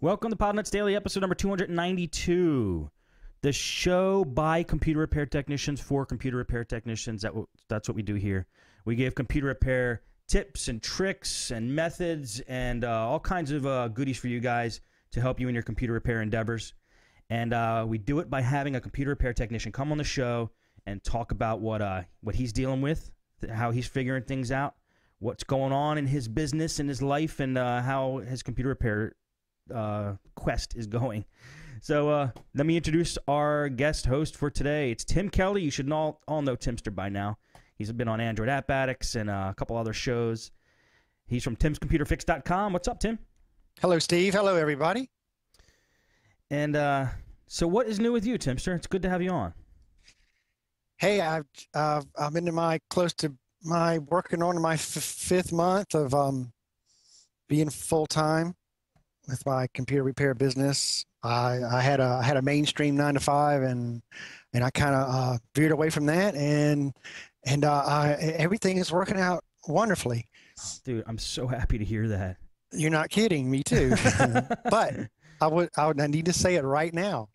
Welcome to Podnutz Daily, episode number 292. The show by computer repair technicians for computer repair technicians. That's what we do here. We give computer repair tips and tricks and methods and all kinds of goodies for you guys to help you in your computer repair endeavors. And we do it by having a computer repair technician come on the show and talk about what he's dealing with, how he's figuring things out, what's going on in his business and his life, and how his computer repair quest is going. So let me introduce our guest host for today. It's Tim Kelly. You should all know Timster by now. He's been on Android App Addicts and a couple other shows. He's from timscomputerfix.com. What's up, Tim? Hello, Steve. Hello, everybody. And so what is new with you, Timster? It's good to have you on. Hey, I'm into working on my fifth month of being full-time with my computer repair business. I had a mainstream 9-to-5, and I kind of veered away from that, and everything is working out wonderfully. Dude, I'm so happy to hear that. You're not kidding, me too. But I need to say it right now.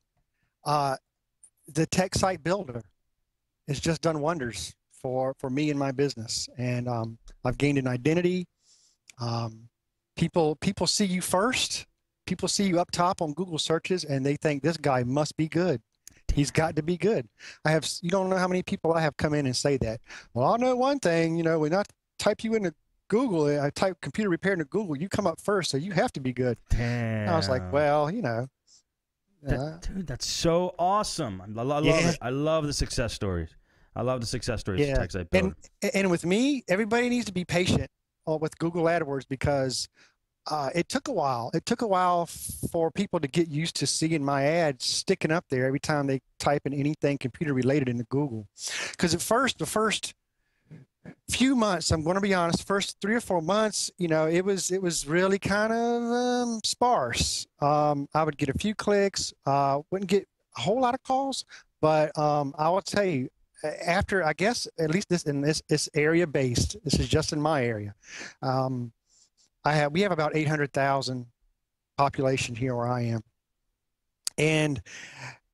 The tech site builder has just done wonders for me and my business, and I've gained an identity. People see you first. People see you up top on Google searches, and they think this guy must be good. He's got to be good. You don't know how many people I have come in and say that. Well, I know one thing, when I type you into Google, I type computer repair into Google, you come up first, so you have to be good. Damn. I was like, well, dude, that's so awesome. I love it. I love the success stories. I love the success stories. Yeah. Tech site builder. And with me, everybody needs to be patient with Google AdWords, because it took a while. It took a while for people to get used to seeing my ads sticking up there every time they type in anything computer related into Google. Because at first, the first few months, I'm going to be honest, first 3 or 4 months, it was really kind of sparse. I would get a few clicks, wouldn't get a whole lot of calls, but I will tell you, after, I guess, at least this area based, this is just in my area. We have about 800,000 population here where I am. And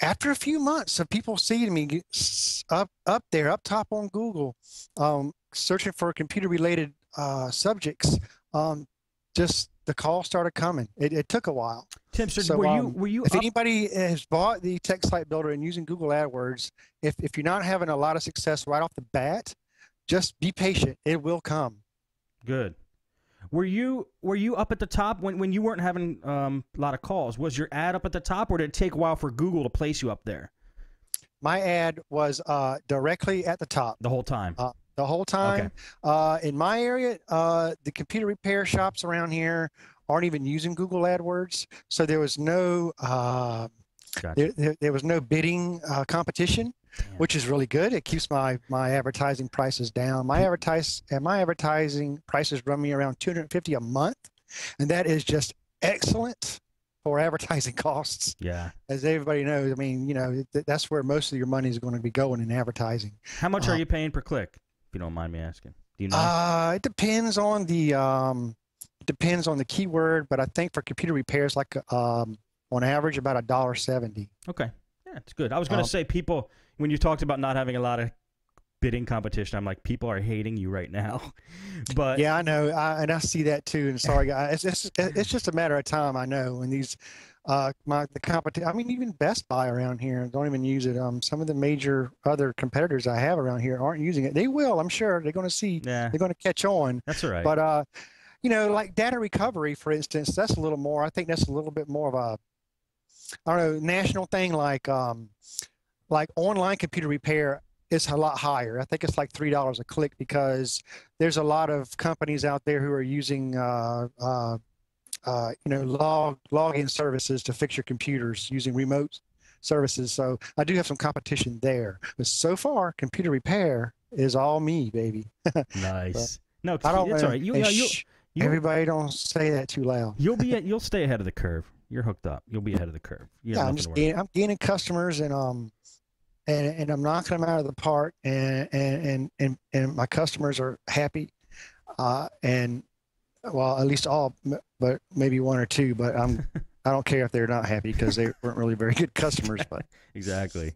after a few months of people seeing me up there, up top on Google, searching for computer related subjects, just the calls started coming. It took a while. Tim, so were you if anybody has bought the tech site builder and using Google AdWords, if you're not having a lot of success right off the bat, just be patient. It will come. Good. Were you up at the top when you weren't having a lot of calls? Was your ad up at the top, or did it take a while for Google to place you up there? My ad was directly at the top. The whole time? The whole time. Okay. In my area, the computer repair shops around here aren't even using Google AdWords, so there was no gotcha. there was no bidding competition. Damn. Which is really good. It keeps my advertising prices down. My advertising prices run me around $250 a month, and that is just excellent for advertising costs. Yeah. As everybody knows, I mean, that's where most of your money is going to be going in advertising. How much are you paying per click, if you don't mind me asking? Do you know? It depends on the keyword, but I think for computer repairs, like on average, about $1.70. Okay. Yeah, it's good. I was going to say, people, when you talked about not having a lot of bidding competition, I'm like, people are hating you right now. But yeah, I know, and I see that too. And sorry, guys, it's just a matter of time. I know when these the competition. I mean, even Best Buy around here don't even use it. Some of the major other competitors I have around here aren't using it. They will, I'm sure. They're going to see. Yeah. They're going to catch on. That's all right. But like data recovery, for instance, that's a little more. I think that's a little bit more of a, I don't know, national thing, like online computer repair is a lot higher. I think it's like $3 a click, because there's a lot of companies out there who are using login services to fix your computers using remote services. So I do have some competition there, but so far computer repair is all me, baby. Nice. No, it's all right. Everybody don't say that too loud. You'll stay ahead of the curve. You're hooked up. You'll be ahead of the curve. Yeah, I'm gaining customers, and I'm knocking them out of the park, and my customers are happy, and well, at least all, but maybe one or two. But I don't care if they're not happy because they weren't really very good customers. But Exactly.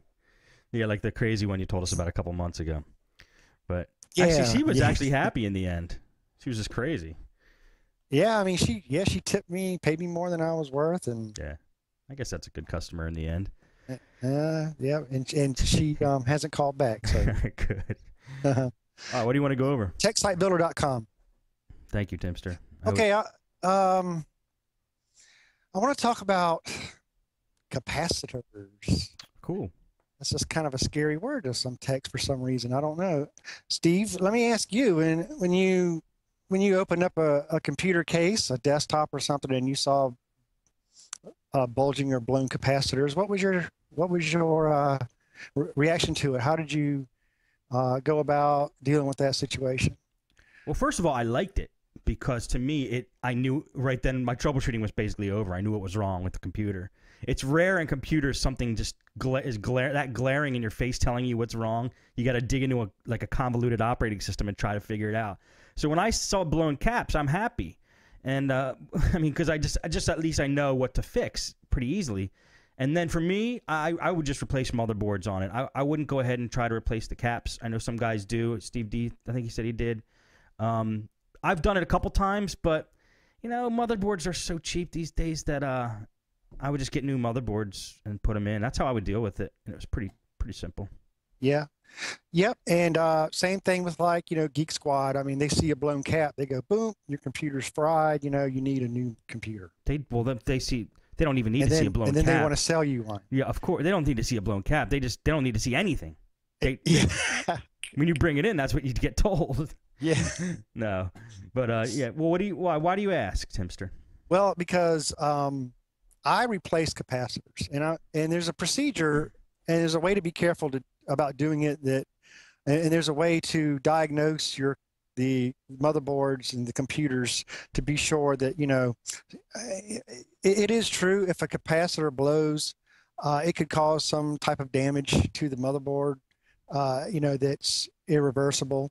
Yeah, like the crazy one you told us about a couple months ago. But yeah, actually, she was yeah, actually happy in the end. She was just crazy. yeah. I mean, she tipped me, paid me more than I was worth, and Yeah, I guess that's a good customer in the end. yeah, and she hasn't called back. So Good. All right, what do you want to go over? techsitebuilder.com. Thank you, Timster. Okay, I want to talk about capacitors. Cool. That's just kind of a scary word to some techs for some reason. I don't know. Steve, let me ask you, when you opened up a computer case, a desktop or something, and you saw bulging or blown capacitors, what was your reaction to it? How did you go about dealing with that situation? Well, first of all, I liked it because to me, I knew right then my troubleshooting was basically over. I knew what was wrong with the computer. It's rare in computers something just glaring in your face telling you what's wrong. You got to dig into a convoluted operating system and try to figure it out. So when I saw blown caps, I'm happy. And I mean, because I just at least I know what to fix pretty easily. And then for me, I would just replace motherboards on it. I wouldn't go ahead and try to replace the caps. I know some guys do. Steve D, I think he said he did. I've done it a couple times, but you know, motherboards are so cheap these days that I would just get new motherboards and put them in. That's how I would deal with it, and it was pretty simple. Yeah. Yep. And same thing with Geek Squad. I mean, they see a blown cap, they go, boom, your computer's fried. You need a new computer. They don't even need to see a blown cap. And then they want to sell you one. Yeah, of course. They don't need to see a blown cap. They don't need to see anything. Yeah. When you bring it in, that's what you get told. Yeah. No. But yeah. Well, why do you ask, Timster? Well, because I replace capacitors, and there's a procedure, and there's a way to be careful about doing it, and there's a way to diagnose the motherboards and the computers to be sure that it is true if a capacitor blows, it could cause some type of damage to the motherboard, that's irreversible.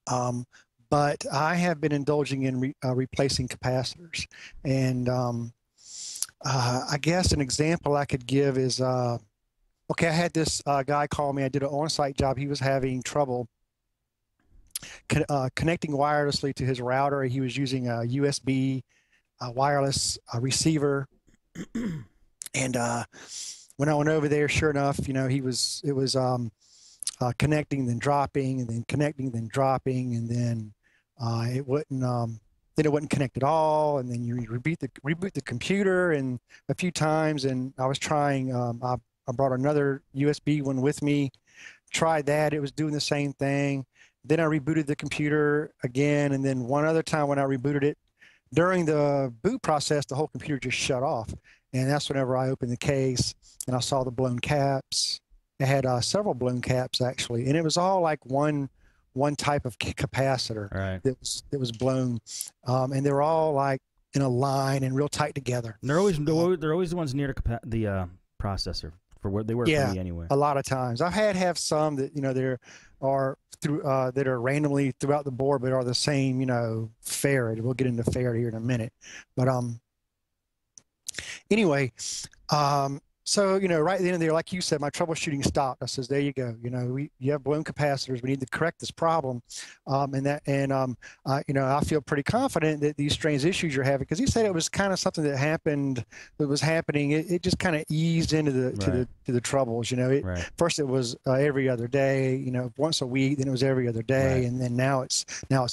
But I have been indulging in replacing capacitors, and I guess an example I could give is, okay, I had this guy call me. I did an on-site job. He was having trouble connecting wirelessly to his router. He was using a USB wireless receiver, and when I went over there, sure enough, it was connecting, then dropping, and then connecting, then dropping, and then it wouldn't connect at all, and then you reboot the computer and a few times, and I was trying. I brought another USB one with me, tried that. It was doing the same thing. Then I rebooted the computer again, and then one other time when I rebooted it, during the boot process, the whole computer just shut off, and that's whenever I opened the case and I saw the blown caps. It had several blown caps actually, and it was all like one type of capacitor. Right. that was blown, and they were all like in a line and real tight together. And they're always the ones near the processor for what they work for me anyway. A lot of times I've have some that there are that are randomly throughout the board, but are the same farad. We'll get into farad here in a minute, but anyway. So, right then and there, like you said, my troubleshooting stopped. I says, there you go. You have blown capacitors. We need to correct this problem. I feel pretty confident that these strange issues you're having, because he said it was kind of something that was happening. It just kind of eased into the troubles. First it was every other day, once a week, then it was every other day. And then now it's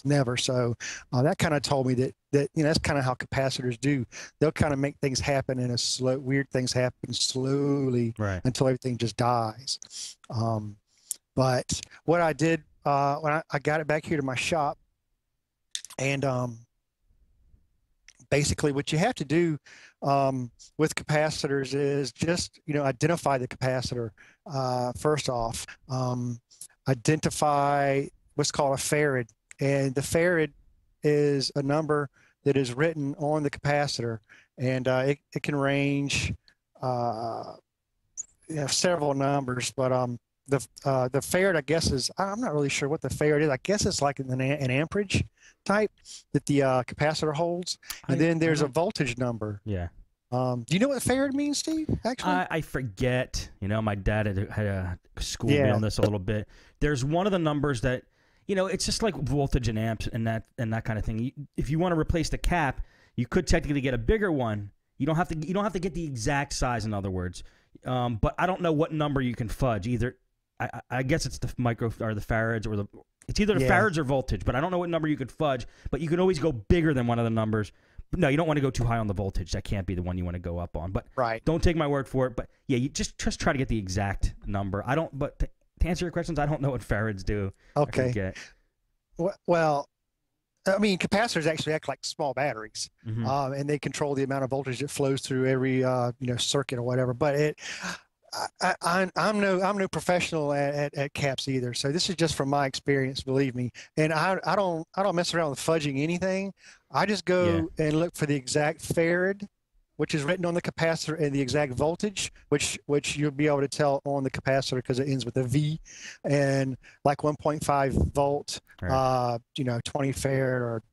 never. So that kind of told me that that's kind of how capacitors do. They'll kind of make things happen in a weird things happen slowly until everything just dies. But what I did when I got it back here to my shop, and basically what you have to do with capacitors is just identify the capacitor first off. Identify what's called a farad, and the farad is a number that is written on the capacitor, and it can range several numbers, but the farad, I guess, is, I'm not really sure what the farad is. I guess it's like an amperage type that the capacitor holds, and then there's a voltage number. Yeah. Do you know what farad means, Steve, actually? I forget. You know, my dad had schooled me Yeah. on this a little bit. There's one of the numbers that, you know, it's just like voltage and amps and that kind of thing. If you want to replace the cap, you could technically get a bigger one. You don't have to get the exact size, in other words. But I don't know what number you can fudge. Either I guess it's the micro or the farads or it's either the farads or voltage, but I don't know what number you could fudge. But you can always go bigger than one of the numbers. No, you don't want to go too high on the voltage. That can't be the one you want to go up on. But don't take my word for it. But yeah, you just try to get the exact number. I don't. But to answer your questions, I don't know what farads do. Okay. Well, I mean, capacitors actually act like small batteries, and they control the amount of voltage that flows through every circuit or whatever. But I'm no professional at caps either. So this is just from my experience, believe me. And I don't mess around with fudging anything. I just go and look for the exact farad, which is written on the capacitor, and the exact voltage, which you'll be able to tell on the capacitor because it ends with a V, and like 1.5 volt, 20 farad or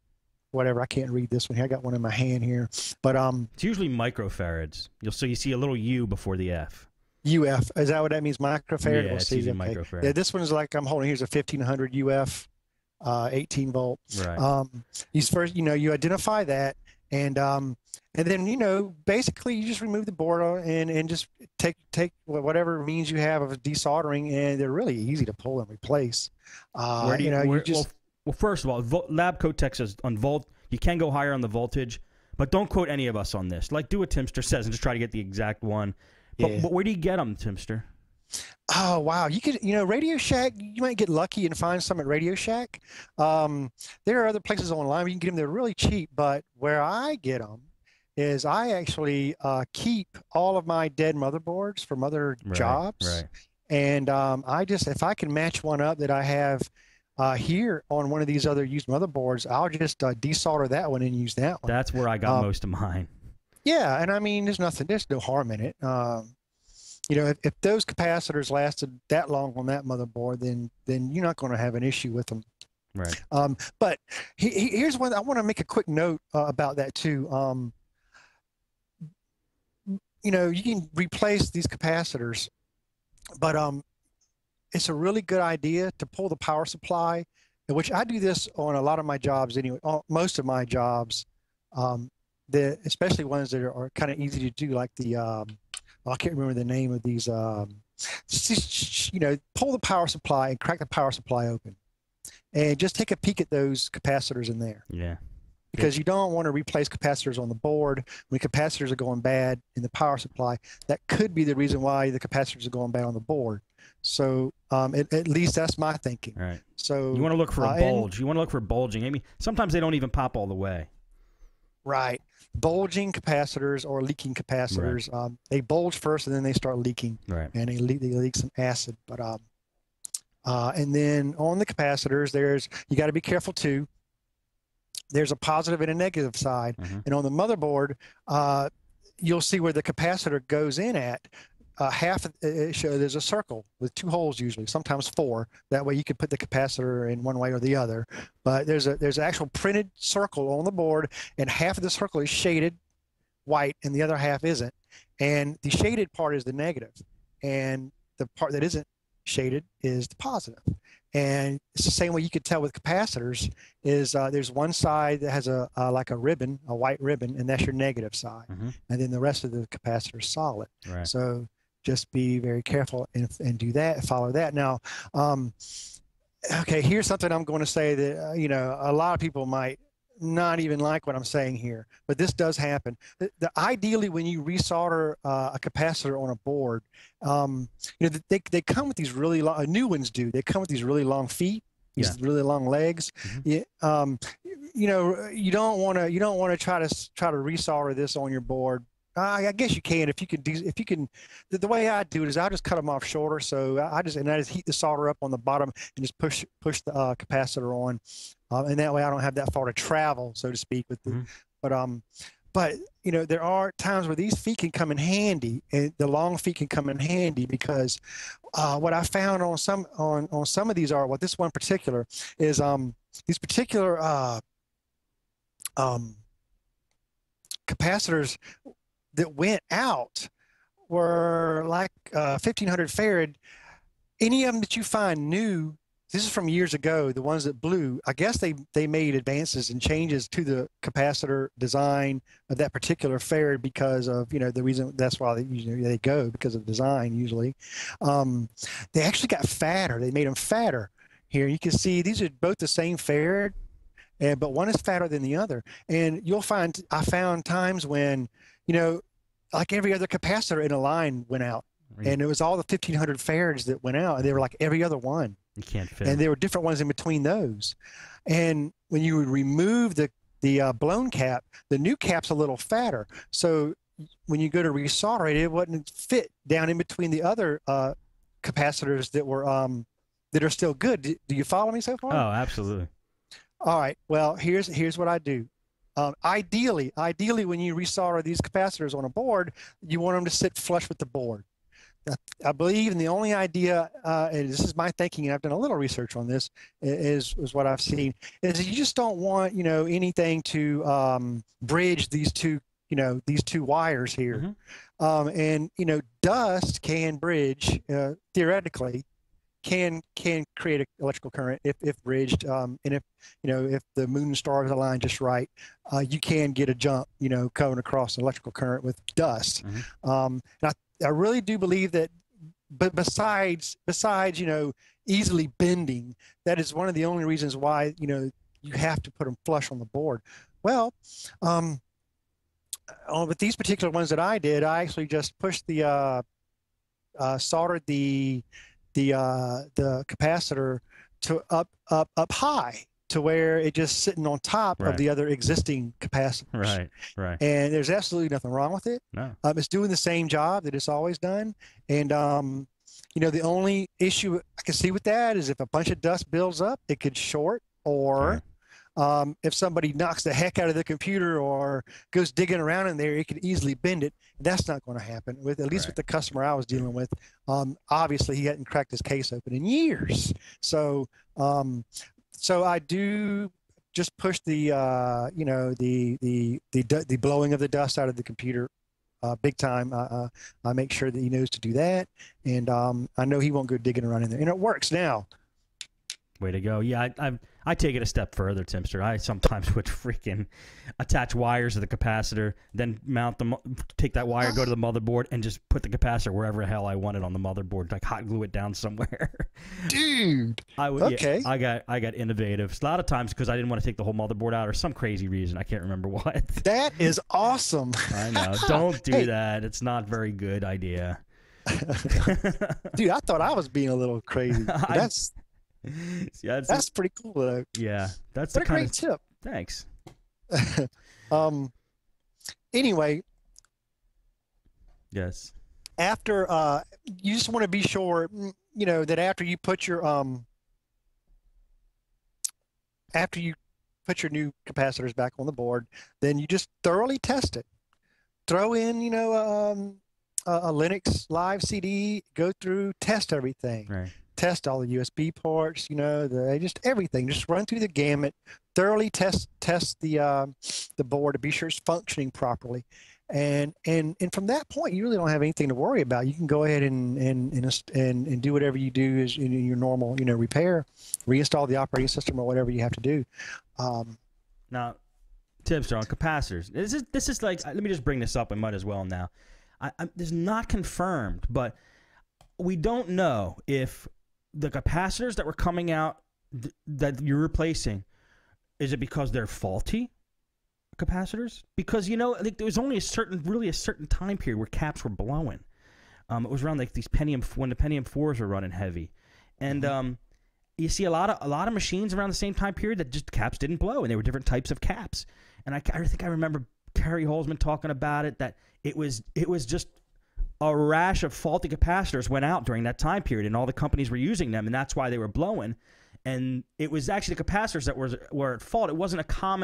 whatever. I can't read this one here. I got one in my hand here, but it's usually microfarads. You see a little U before the F. UF, is that what that means? Microfarad? Yeah, it's usually microfarad. Yeah, this one's like I'm holding. Here's a 1500 UF, 18 volt. Right. You identify that, and then basically you just remove the board and just take whatever means you have of desoldering, and they're really easy to pull and replace. Well, first of all, lab coat tech says on volt you can go higher on the voltage, but don't quote any of us on this. Like, do what Timster says and just try to get the exact one. But where do you get them, Timster? Oh, wow. You could, Radio Shack, you might get lucky and find some at Radio Shack. There are other places online where you can get them. They're really cheap, but where I get them is I actually keep all of my dead motherboards from other jobs. Right. And if I can match one up that I have here on one of these other used motherboards, I'll just desolder that one and use that one. That's where I got most of mine. Yeah, and I mean, there's no harm in it. If those capacitors lasted that long on that motherboard, then you're not going to have an issue with them. Right. But here's one. I want to make a quick note about that too. You can replace these capacitors, but it's a really good idea to pull the power supply, which I do this on a lot of my jobs anyway. Most of my jobs. Especially ones that are kind of easy to do, like the I can't remember the name of these. Pull the power supply and crack the power supply open, and just take a peek at those capacitors in there. Yeah. Because you don't want to replace capacitors on the board when capacitors are going bad in the power supply. That could be the reason why the capacitors are going bad on the board. So at least that's my thinking. Right. So you want to look for a bulge. You want to look for bulging. I mean, sometimes they don't even pop all the way. Right. Bulging capacitors or leaking capacitors. Right. They bulge first and then they start leaking. Right. And they leak some acid. But and then on the capacitors, you got to be careful too. There's a positive and a negative side. And on the motherboard, you'll see where the capacitor goes in at. There's a circle with 2 holes usually, sometimes 4. That way you can put the capacitor in one way or the other. But there's an actual printed circle on the board, and half of the circle is shaded white and the other half isn't. And the shaded part is the negative, and the part that isn't shaded is the positive. And it's the same way you could tell with capacitors is there's one side that has like a ribbon, a white ribbon, and that's your negative side. And then the rest of the capacitor is solid. Right. So just be very careful and do that, follow that. Now, okay, here's something I'm going to say that, a lot of people might not even like what I'm saying here, but this does happen. Ideally, when you resolder a capacitor on a board, they come with these really long, new ones do. They come with these really long feet, these really long legs. You don't want to try to resolder this on your board. I guess you can if you can. The way I do it is I just cut them off shorter. So I just heat the solder up on the bottom and just push the capacitor on, and that way I don't have that far to travel, so to speak. With the, but there are times where these feet can come in handy, and the long feet can come in handy because what I found on some of these this one particular is these particular capacitors. that went out were like 1500 farad. Any of them that you find new, this is from years ago, the ones that blew, I guess they made advances and changes to the capacitor design of that particular farad because of, the reason that's why they go because of design usually. They actually got fatter. They made them fatter. Here you can see these are both the same farad, but one is fatter than the other. And you'll find, I found times when, like every other capacitor in a line went out. And it was all the 1500 farads that went out, and they were like every other one. You can't fit. And there were different ones in between those. And when you would remove the blown cap, the new cap's a little fatter. So when you go to resolder it, it wouldn't fit down in between the other capacitors that were that are still good. Do you follow me so far? Oh, absolutely. All right. Well, here's what I do. Ideally, when you resolder these capacitors on a board, you want them to sit flush with the board. I believe, and the only idea, and this is my thinking, and I've done a little research on this, is what I've seen, is you just don't want, anything to bridge these two wires here. And, dust can bridge, theoretically, can create an electrical current if bridged. And if the moon and stars align just right, you can get a jump, coming across an electrical current with dust. And I really do believe that, but besides, easily bending, that is one of the only reasons why, you have to put them flush on the board. Well, with these particular ones that I did, I actually just pushed soldered the capacitor to up high, to where it just sitting on top of the other existing capacitors. Right. And there's absolutely nothing wrong with it. No. It's doing the same job that it's always done. And, the only issue I can see with that is if a bunch of dust builds up, it could short, or if somebody knocks the heck out of the computer or goes digging around in there, it could easily bend it. That's not going to happen, at least with the customer I was dealing with. Obviously, he hadn't cracked his case open in years. So I do just push the blowing of the dust out of the computer big time. I make sure that he knows to do that, and I know he won't go digging around in there, and it works now. Way to go. Yeah, I take it a step further, Timster. I sometimes would freaking attach wires to the capacitor, then take that wire, go to the motherboard, and just put the capacitor wherever the hell I wanted on the motherboard, like hot glue it down somewhere. Dude. Okay. Yeah, I got innovative. A lot of times because I didn't want to take the whole motherboard out, or some crazy reason. I can't remember what. That is awesome. I know. Don't do that. It's not a very good idea. Dude, I thought I was being a little crazy. That's pretty cool though. Yeah, that's what a great tip. Thanks. Anyway. Yes. After you just want to be sure, that after you put your new capacitors back on the board, then you just thoroughly test it. Throw in, a Linux live CD, go through, test everything. Right. Test all the USB ports, just everything. Just run through the gamut, thoroughly test the board to be sure it's functioning properly, and from that point, you really don't have anything to worry about. You can go ahead and do whatever you do is in your normal, repair, reinstall the operating system or whatever you have to do. Now, tips on capacitors. This is like, let me just bring this up. I might as well now. This is not confirmed, but we don't know if the capacitors that were coming out that you're replacing, is it because they're faulty capacitors? Because like there was only a certain time period where caps were blowing. It was around like these when the Pentium 4s were running heavy, and you see a lot of machines around the same time period that just caps didn't blow, and there were different types of caps. And I think I remember Terry Holzman talking about it, that it was just a rash of faulty capacitors went out during that time period, and all the companies were using them, and that's why they were blowing. And it was actually the capacitors that were at fault.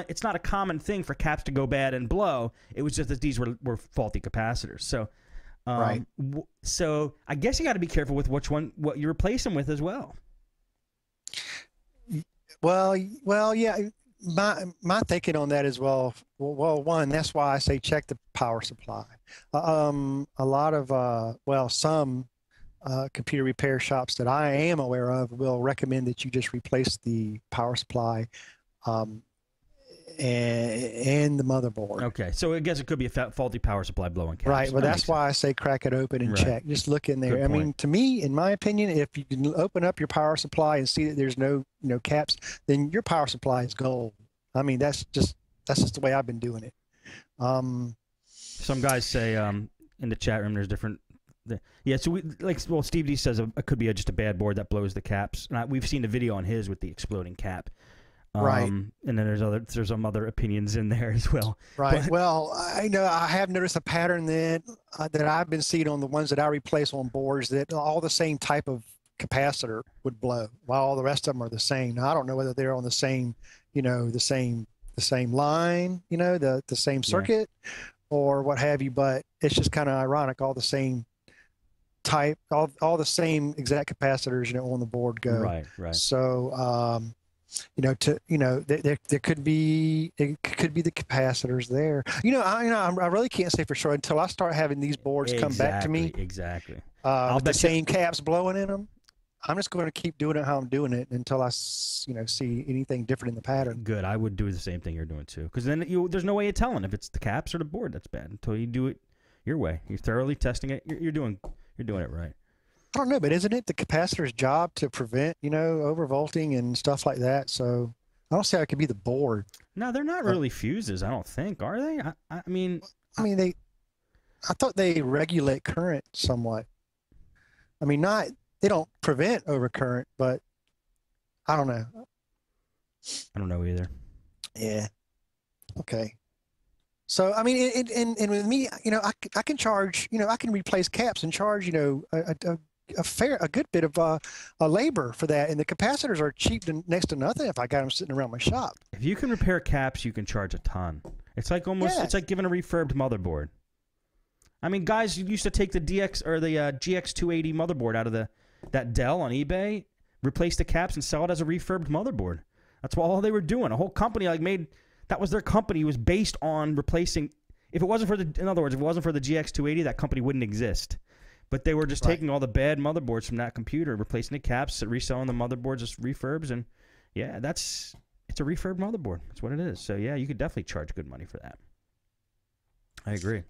It's not a common thing for caps to go bad and blow. It was just that these were faulty capacitors. So, right. So I guess you got to be careful with what you replace them with as well. Well, yeah. my thinking on that as well. Well, one, that's why I say check the power supply. A lot of some computer repair shops that I am aware of will recommend that you just replace the power supply um, and the motherboard. Okay, so I guess it could be a faulty power supply blowing caps. Right. Well, that's why I say crack it open and Right. check. Just look in there. Good I mean, point. to me, in my opinion, if you can open up your power supply and see that there's no caps, then your power supply is gold. I mean, that's just the way I've been doing it. Some guys say in the chat room there's different. Yeah, so Steve D says it could be just a bad board that blows the caps. And we've seen the video on his with the exploding cap. Right. And then there's some other opinions in there as well. Right. But, well, I know I have noticed a pattern that I've been seeing on the ones that I replace on boards, that all the same type of capacitor would blow while all the rest of them are the same. Now, I don't know whether they're on the same, the same line, the same circuit or what have you, but it's just kind of ironic. All the same type, all the same exact capacitors, on the board go. Right. So, there could be the capacitors there. I really can't say for sure until I start having these boards come back to me. Exactly. With the same caps blowing in them. I'm just going to keep doing it how I'm doing it until I, see anything different in the pattern. Good. I would do the same thing you're doing too, because then there's no way of telling if it's the caps or the board that's bad until you do it your way. You're thoroughly testing it. You're doing it right. I don't know, but isn't it the capacitor's job to prevent, overvolting and stuff like that? So I don't see how it could be the board. No, they're not really fuses, I don't think, are they? I mean, I thought they regulate current somewhat. I mean, they don't prevent overcurrent, but I don't know. I don't know either. Yeah. Okay. So, I mean, and with me, I can charge, I can replace caps and charge, a good bit of a labor for that, and the capacitors are cheap to next to nothing if I got them sitting around my shop. If you can repair caps, you can charge a ton. It's like it's like giving a refurbed motherboard. I mean, guys used to take the DX or the GX280 motherboard out of that Dell on eBay, replace the caps, and sell it as a refurbed motherboard. That's all they were doing. A whole company that was their company, was based on replacing. In other words, if it wasn't for the GX280, that company wouldn't exist. But they were just taking all the bad motherboards from that computer, replacing the caps, reselling the motherboards as refurbs, and it's a refurb motherboard. That's what it is. So yeah, you could definitely charge good money for that. I agree.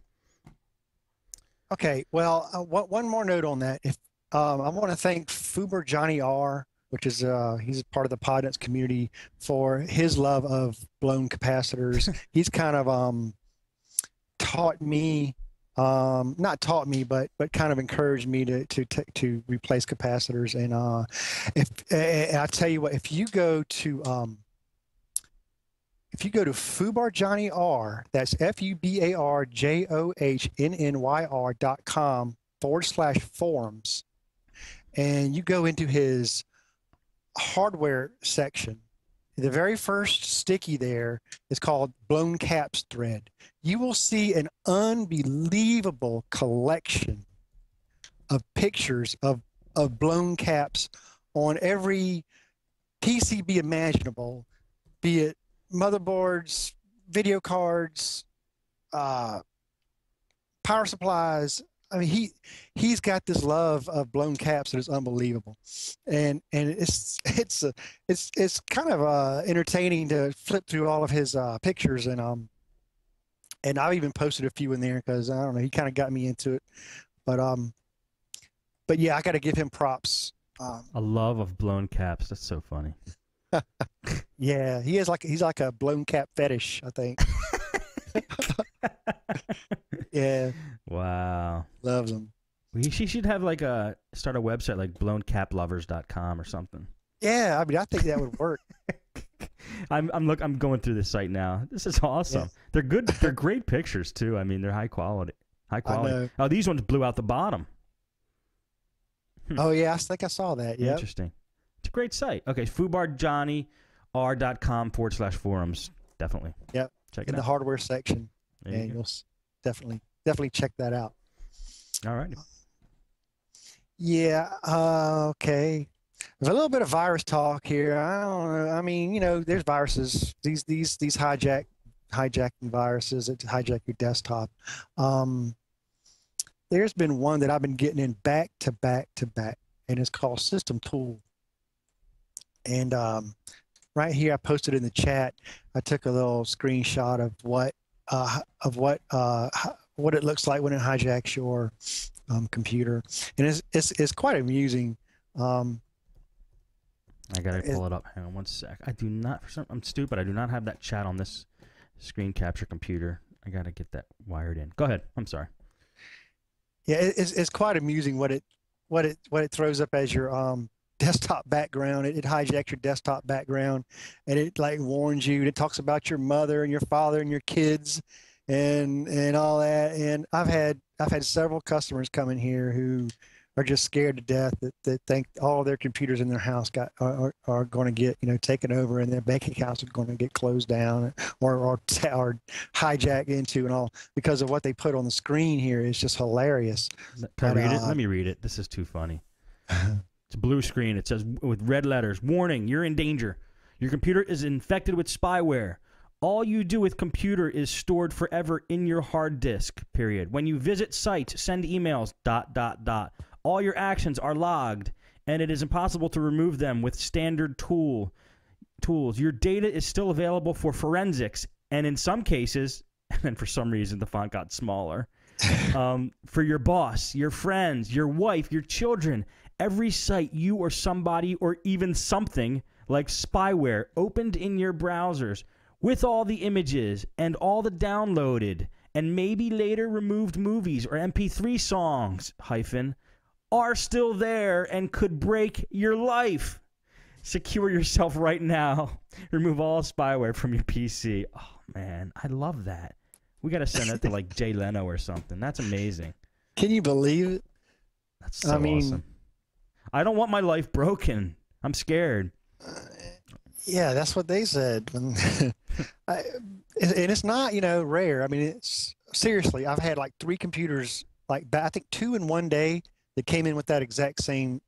Okay, well, one more note on that. If I want to thank Fuber Johnny R, which is he's part of the Podnutz community, for his love of blown capacitors. He's kind of taught me, not taught me, but kind of encouraged me to replace capacitors. And I tell you what, if you go to Fubar Johnny R, that's FUBARJOHNNYR.com/forums, and you go into his hardware section, the very first sticky there is called Blown Caps Thread. You will see an unbelievable collection of pictures of blown caps on every PCB imaginable, be it motherboards, video cards, power supplies. I mean, he's got this love of blown caps that is unbelievable, and it's kind of entertaining to flip through all of his pictures, and I've even posted a few in there because I don't know, he kind of got me into it, but yeah, I got to give him props. A love of blown caps. That's so funny. Yeah, he's like a blown cap fetish, I think. Yeah. Wow. Loves them. She should have start a website like blowncaplovers.com or something. Yeah, I mean, I think that would work. I'm going through this site now. This is awesome. Yeah. They're good. They're great pictures too. I mean, they're high quality. High quality. Oh, these ones blew out the bottom. Oh yeah, I think I saw that. Yeah. Interesting. It's a great site. Okay, FubarJohnnyR.com/forums. Definitely. Yep. Check it out. In the hardware section. And you'll definitely check that out. All right. Yeah. Okay. There's a little bit of virus talk here. I don't know. I mean, there's viruses. These hijacking viruses that hijack your desktop. Um, there's been one that I've been getting in back to back to back, and it's called System Tool. And right here, I posted in the chat. I took a little screenshot of what it looks like when it hijacks your computer, and it's quite amusing. I gotta pull it up. Hang on one sec. I do not. I'm stupid. I do not have that chat on this screen capture computer. I gotta get that wired in. Go ahead. I'm sorry. Yeah, it's quite amusing what it throws up as your desktop background. It hijacks your desktop background, and it like warns you. It talks about your mother and your father and your kids, and all that. And I've had several customers come in here who are just scared to death that think all of their computers in their house are going to get taken over, and their bank accounts are going to get closed down or hijacked into, and all because of what they put on the screen here. Is just hilarious. Can I read it? Let me read it. This is too funny. It's a blue screen. It says with red letters, "Warning, you're in danger. Your computer is infected with spyware. All you do with computer is stored forever in your hard disk, period. When you visit sites, send emails, ... All your actions are logged, and it is impossible to remove them with standard tools. Your data is still available for forensics, and in some cases," and for some reason the font got smaller, "for your boss, your friends, your wife, your children. Every site you or somebody or even something like spyware opened in your browsers with all the images and all the downloaded and maybe later removed movies or MP3 songs, are still there and could break your life. Secure yourself right now. Remove all spyware from your PC." Oh, man, I love that. We got to send that to like Jay Leno or something. That's amazing. Can you believe it? That's so awesome. I don't want my life broken. I'm scared. Yeah, that's what they said. And it's not, rare. I mean, it's seriously, I've had like 3 computers, like I think 2 in one day that came in with that exact same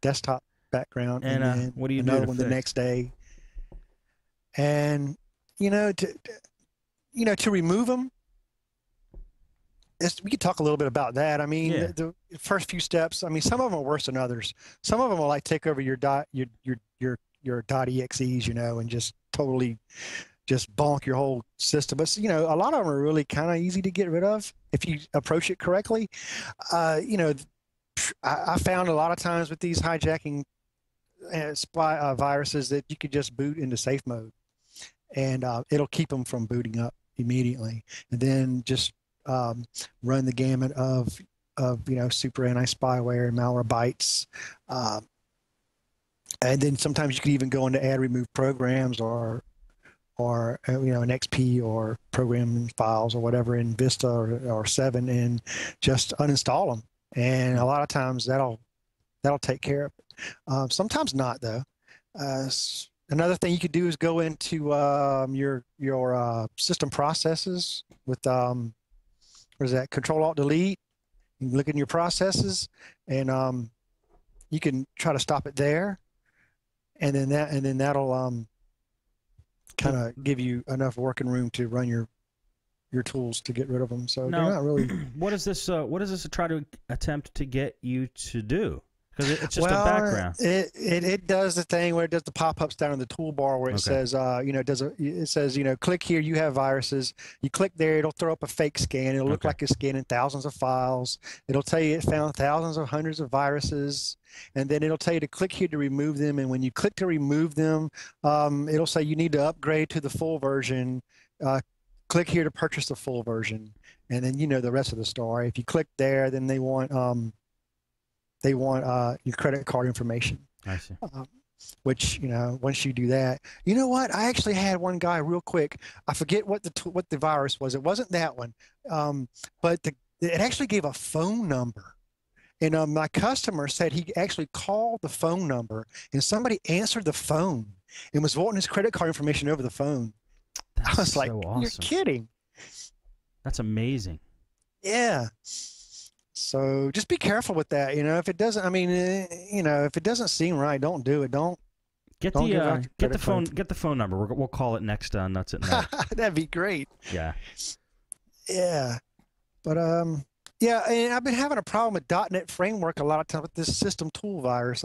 desktop background, and then what do you another do one the next day. And to remove them, we could talk a little bit about that. I mean, the first few steps. I mean, some of them are worse than others. Some of them will like take over your .exes, and just totally just bonk your whole system. But a lot of them are really kind of easy to get rid of if you approach it correctly. I found a lot of times with these hijacking viruses that you could just boot into safe mode, and it'll keep them from booting up immediately, and then just run the gamut of super anti-spyware and Malwarebytes. And then sometimes you could even go into add remove programs or an XP or program files or whatever in Vista or 7 and just uninstall them. And a lot of times that'll take care of it. Sometimes not though. Another thing you could do is go into your system processes with what is that? Control-Alt-Delete. You can look in your processes, and you can try to stop it there, and then that'll kind of give you enough working room to run your tools to get rid of them. So now, they're not really. What does this try to attempt to get you to do? Because it's just a background. It does the thing where it does the pop-ups down in the toolbar where it says, it says, click here, you have viruses. You click there, it'll throw up a fake scan. It'll look like you're scanning thousands of files. It'll tell you it found thousands or hundreds of viruses, and then it'll tell you to click here to remove them. And when you click to remove them, it'll say you need to upgrade to the full version. Click here to purchase the full version, and then the rest of the story. If you click there, then they want your credit card information. I see. Which once you do that, what? I actually had one guy real quick. I forget what the virus was. It wasn't that one, but it actually gave a phone number, and my customer said he actually called the phone number, and somebody answered the phone and was wanting his credit card information over the phone. That's I was like, so awesome. "You're kidding." That's amazing. Yeah. So just be careful with that. If it doesn't, I mean, if it doesn't seem right, don't do it. Don't Get don't the give out your get the credit card. phone get the phone number. We'll call it next Nuts at Night. That'd be great. Yeah. Yeah. But yeah, and I've been having a problem with .NET Framework a lot of times with this system tool virus.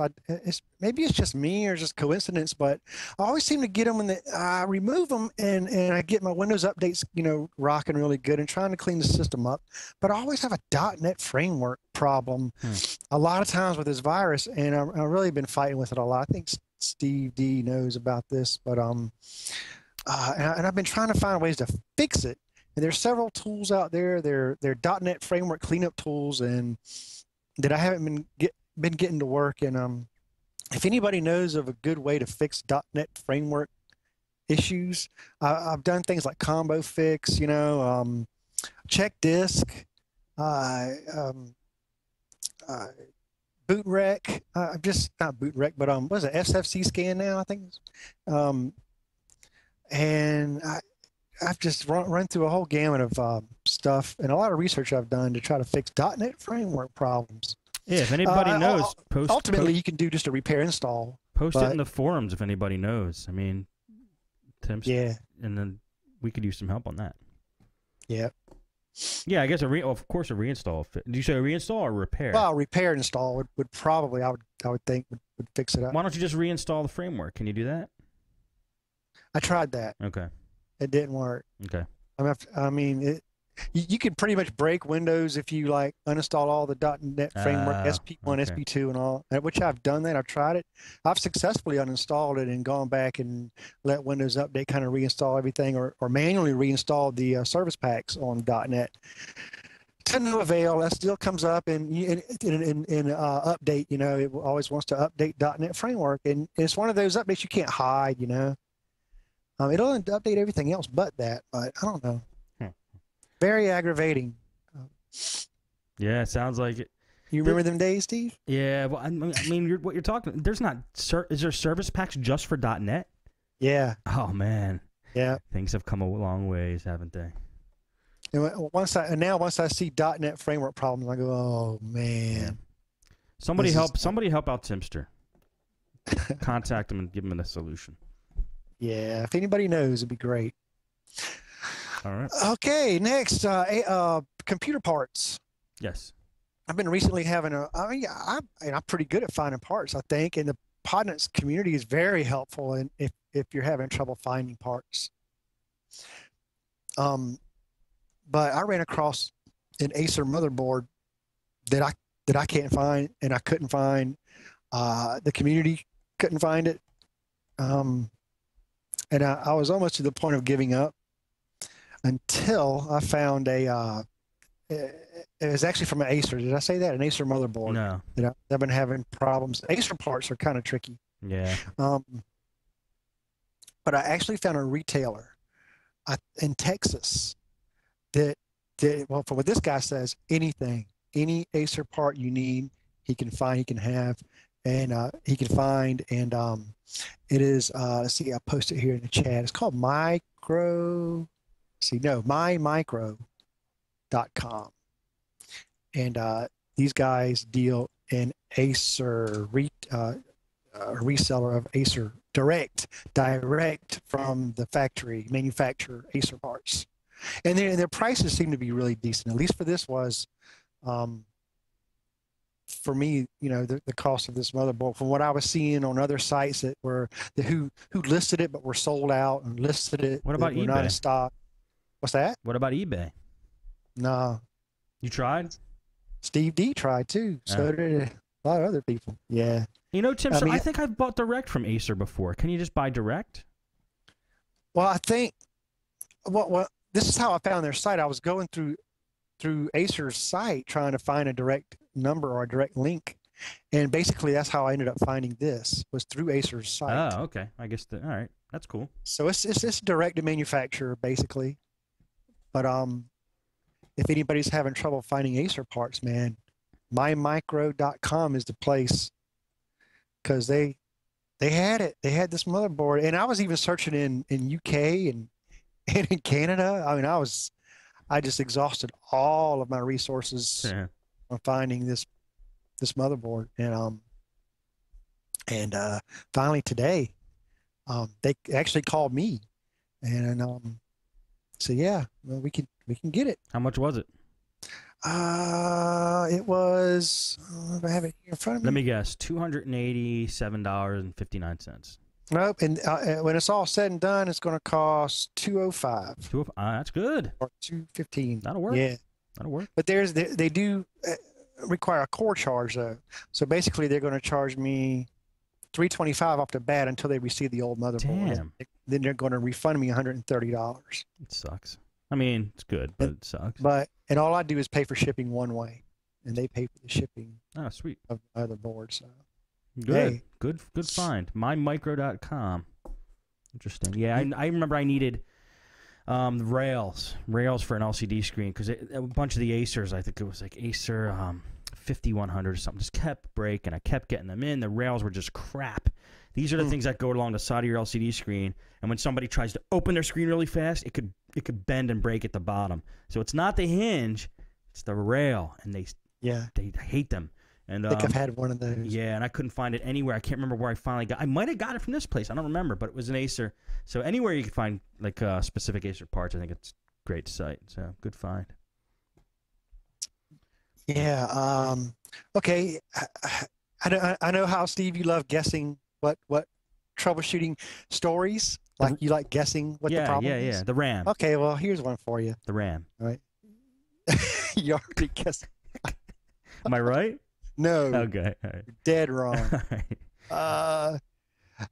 Maybe it's just me or just coincidence, but I always seem to get them when I remove them and I get my Windows updates, rocking really good and trying to clean the system up. But I always have a .NET Framework problem a lot of times with this virus, and I've really been fighting with it a lot. I think Steve D knows about this, but and I've been trying to find ways to fix it. And there's several tools out there. They're .NET Framework cleanup tools, and that I haven't been getting to work. And if anybody knows of a good way to fix .NET Framework issues, I've done things like combo fix, check disk, boot wreck. Just not boot wreck, but what is it? SFC scan now, I think. And I've just run through a whole gamut of stuff and a lot of research I've done to try to fix .NET Framework problems. Yeah, if anybody knows, ultimately you can do just a repair install. Post it in the forums if anybody knows. I mean, Tim's, yeah, and then we could use some help on that. Yeah. Yeah, I guess of course a reinstall. Did you say a reinstall or repair? Well, repair and install would probably I would think would fix it up. Why don't you just reinstall the framework? Can you do that? I tried that. Okay. It didn't work. Okay. I mean, you can pretty much break Windows if you uninstall all the .NET Framework, SP1, okay. SP2, and all. Which I've done that. I've tried it. I've successfully uninstalled it and gone back and let Windows Update kind of reinstall everything, or manually reinstall the service packs on .NET. To no avail. That still comes up in update. It always wants to update .NET Framework, and it's one of those updates you can't hide. It'll update everything else but that, but I don't know. Very aggravating. Yeah, it sounds like it. You remember them days, Steve? Yeah, well, I mean, what you're talking. There's not. Is there service packs just for .NET? Yeah. Oh man. Yeah. Things have come a long ways, haven't they? And once I see .NET Framework problems, I go, oh man. Somebody help out Timster. Contact him and give him a solution. Yeah, if anybody knows, it'd be great. All right. Okay, next, computer parts. Yes. I've been recently having I'm pretty good at finding parts, I think, and the Podnutz community is very helpful if you're having trouble finding parts. But I ran across an Acer motherboard that I can't find, and I couldn't find. The community couldn't find it. And I was almost to the point of giving up until I found it was actually from an Acer. Did I say that? An Acer motherboard. No. I've been having problems. Acer parts are kind of tricky. Yeah. But I actually found a retailer in Texas that well, from what this guy says, any Acer part you need, he can find, he can have, and he can find, and it is let's see, I'll post it here in the chat. It's called mymicro.com, and these guys deal in Acer reseller of Acer direct from the factory manufacturer Acer parts, and their prices seem to be really decent. At least for this was for me, the cost of this motherboard, from what I was seeing on other sites that were who listed it but were sold out, and listed it. What about eBay? Not in stock. What's that? What about eBay? No. You tried? Steve D tried too. So did a lot of other people. Yeah. Tim, I think I've bought direct from Acer before. Can you just buy direct? Well, I think well, this is how I found their site. I was going through Acer's site trying to find a direct number or a direct link, and basically that's how I ended up finding this, was through Acer's site. Oh, okay. I guess all right. That's cool. So it's direct to manufacturer basically, but if anybody's having trouble finding Acer parts, man, mymicro.com is the place, because they had it. They had this motherboard, and I was even searching in UK and in Canada. I mean, I just exhausted all of my resources on finding this motherboard, and finally today, they actually called me, and so yeah, well, we can get it. How much was it? It was. If I have it here in front of me. Let me guess. $287.59. Nope. And when it's all said and done, it's going to cost $205 That's good. or $215. That'll work. Yeah, That'll work. but they do require a core charge though. So basically, they're going to charge me $325 off the bat until they receive the old motherboard. Damn. Then they're going to refund me $130. It sucks. I mean, it's good, but it sucks. And all I do is pay for shipping one way, and they pay for the shipping Oh, sweet. of the other board. So Good. Hey. Good find. MyMicro.com. Interesting. Yeah, I remember I needed rails for an LCD screen because a bunch of the Acers, I think it was like Acer 5100 or something, just kept breaking. I kept getting them in. The rails were just crap. These are the things that go along the side of your LCD screen, and when somebody tries to open their screen really fast, it could bend and break at the bottom. So it's not the hinge, it's the rail, and they hate them. And I think I've had one of those. Yeah, and I couldn't find it anywhere. I can't remember where I finally got. I might have got it from this place. I don't remember, but it was an Acer. So anywhere you can find like specific Acer parts, I think it's a great site. So good find. Yeah. Okay. I know how, Steve, you love guessing what troubleshooting stories. Like you like guessing what the problem is. Yeah. The RAM. Okay. Well, here's one for you. The RAM. All right. You already guessed. Am I right? No. Okay. All right. You're dead wrong. All right.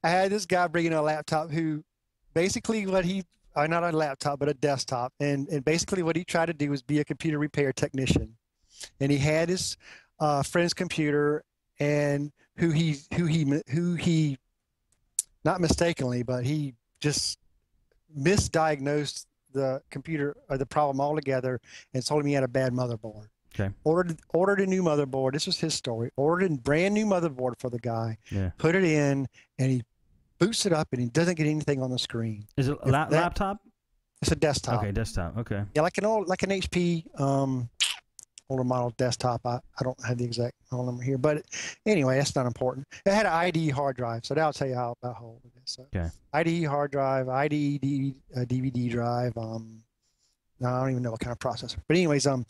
I had this guy bringing a laptop who basically not a laptop, but a desktop. And basically what he tried to do was be a computer repair technician. And he had his friend's computer, and who he not mistakenly, but he just misdiagnosed the computer or the problem altogether and told him he had a bad motherboard. Okay. Ordered a new motherboard. This was his story. Ordered a brand new motherboard for the guy. Yeah. Put it in, and he boots it up, and he doesn't get anything on the screen. Is it a laptop? It's a desktop. Okay, desktop. Okay. Yeah, like an HP older model desktop. I don't have the exact model number here, but anyway, that's not important. It had an IDE hard drive, so that'll tell you how old it is. So Okay. IDE hard drive, IDE DVD drive. No, I don't even know what kind of processor. But anyways, so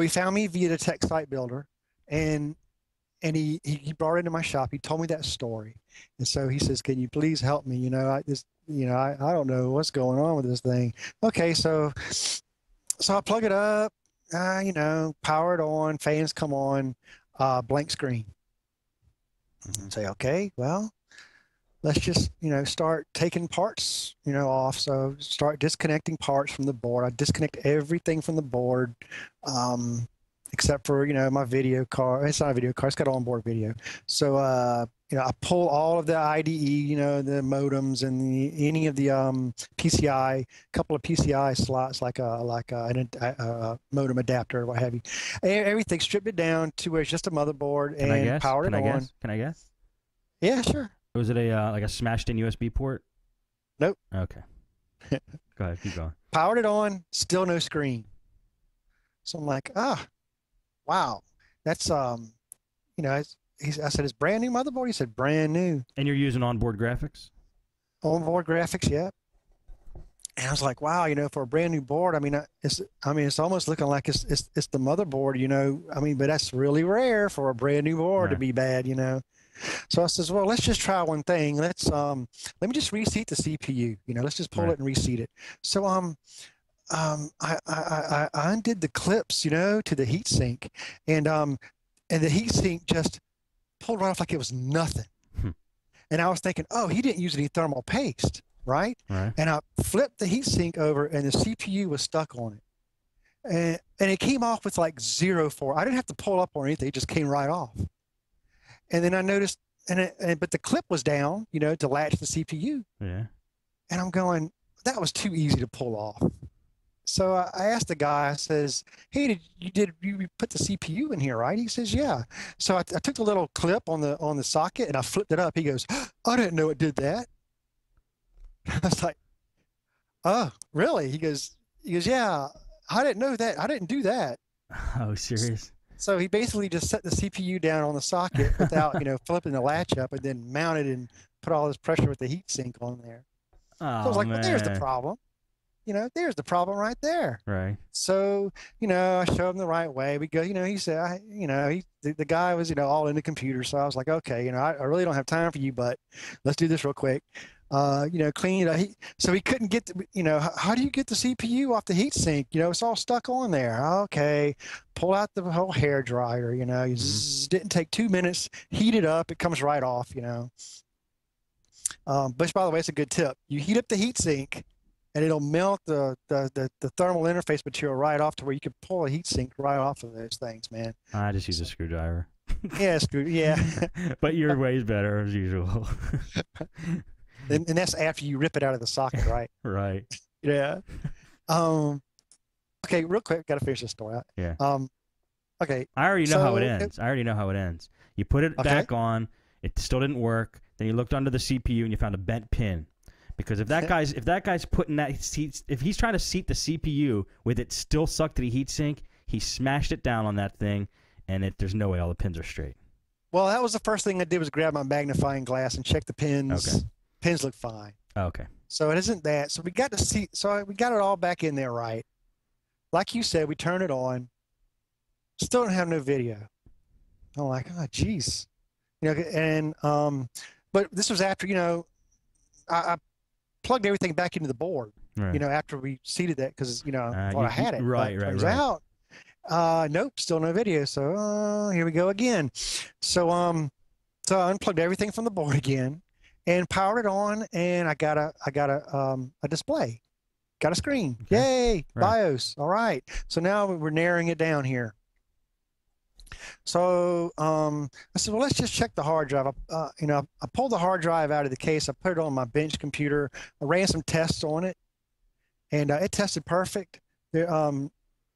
he found me via the tech site builder, and he brought it into my shop. He told me that story, and so he says, "Can you please help me? I don't know what's going on with this thing." Okay, so I plug it up, power it on, fans come on, blank screen. Say, okay, well, let's just, start taking parts, off. So start disconnecting parts from the board. I disconnect everything from the board, except for, my video card. It's not a video card. It's got onboard video. So, I pull all of the IDE, the modems and any of the PCI, couple of PCI slots, like a modem adapter or what have you. Everything, stripped it down to where it's just a motherboard and powered it on. Can I guess? Yeah, sure. Was it like a smashed-in USB port? Nope. Okay. Go ahead. Keep going. Powered it on, still no screen. So I'm like, wow. That's, I said, it's brand new motherboard? He said, brand new. And you're using onboard graphics? Onboard graphics, yeah. And I was like, wow, for a brand new board, it's almost looking like it's the motherboard, but that's really rare for a brand new board to be bad, So I says, well, let's just try one thing. Let me just reseat the CPU. Let's just pull it and reseat it. So I undid the clips, to the heatsink, and the heatsink just pulled right off like it was nothing. And I was thinking, oh, he didn't use any thermal paste, right? And I flipped the heatsink over, and the CPU was stuck on it, and it came off with like 0.4. I didn't have to pull up or anything; it just came right off. And then I noticed, but the clip was down, to latch the CPU. Yeah. And I'm going, that was too easy to pull off. So I asked the guy, I says, hey, you put the CPU in here, right? He says, yeah. So I took the little clip on the socket and I flipped it up. He goes, I didn't know it did that. I was like, oh, really? He goes, yeah, I didn't know that. I didn't do that. Oh, serious? So he basically just set the CPU down on the socket without, flipping the latch up, and then mounted and put all this pressure with the heat sink on there. So I was Oh like, well, there's the man. problem. There's the problem right there. Right. So, I showed him the right way. We go, he said, the guy was, all into computers. So I was like, okay, I really don't have time for you, but let's do this real quick. Clean it up. So he couldn't get, how do you get the CPU off the heat sink? It's all stuck on there. Okay. Pull out the whole hair dryer, didn't take 2 minutes, heat it up. It comes right off, Which, by the way, it's a good tip. You heat up the heat sink, and it'll melt the thermal interface material right off to where you can pull a heat sink right off of those things, man. I just use a screwdriver. Yeah, yeah. But your way's better as usual. And that's after you rip it out of the socket, right? Right. Yeah. Okay, real quick, got to finish this story out. Yeah. Okay. I already know how it ends. I already know how it ends. You put it back on. It still didn't work. Then you looked under the CPU and you found a bent pin. Because if that guy's putting that seat, if he's trying to seat the CPU with it still sucked to the heatsink, he smashed it down on that thing, and there's no way all the pins are straight. Well, that was the first thing I did was grab my magnifying glass and check the pins. Okay. Pins look fine. Okay. So it isn't that. So we got it all back in there right. Like you said, we turn it on. Still don't have no video. I'm like, oh, geez. And but this was after, I plugged everything back into the board, Right. After we seated that because, I had it. Right, but right, turns right. out, nope, still no video. So here we go again. So so I unplugged everything from the board again and powered it on, and I got a display, got a screen. Okay. Yay, Right. BIOS. All right. So now we're narrowing it down here. So I said, well, let's just check the hard drive. I pulled the hard drive out of the case. I put it on my bench computer. I ran some tests on it, and it tested perfect. There,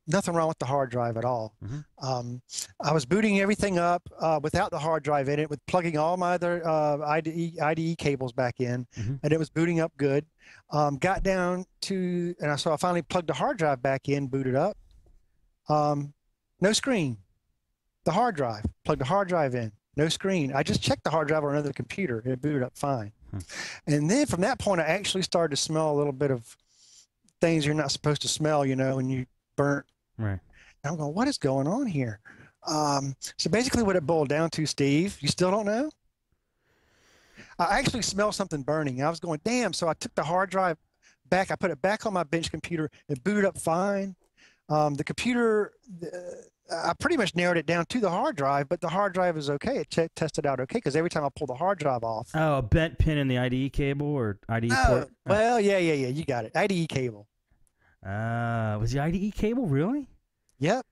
nothing wrong with the hard drive at all. Mm-hmm. I was booting everything up without the hard drive in it, with plugging all my other IDE cables back in, Mm-hmm. and it was booting up good. Got down to, so I finally plugged the hard drive back in, booted up. No screen. The hard drive, plugged the hard drive in, no screen. I just checked the hard drive on another computer, and it booted up fine. And then from that point, I actually started to smell a little bit of things you're not supposed to smell, when you burnt. Right. And I'm going, what is going on here? So basically what it boiled down to, Steve, you still don't know? I actually smelled something burning. I was going, damn. So I took the hard drive back. I put it back on my bench computer. It booted up fine. The computer, I pretty much narrowed it down to the hard drive, but the hard drive is okay. It tested out okay because every time I pull the hard drive off. Oh, a bent pin in the IDE cable or IDE port? Well, yeah, you got it. IDE cable. Was the IDE cable really? Yep.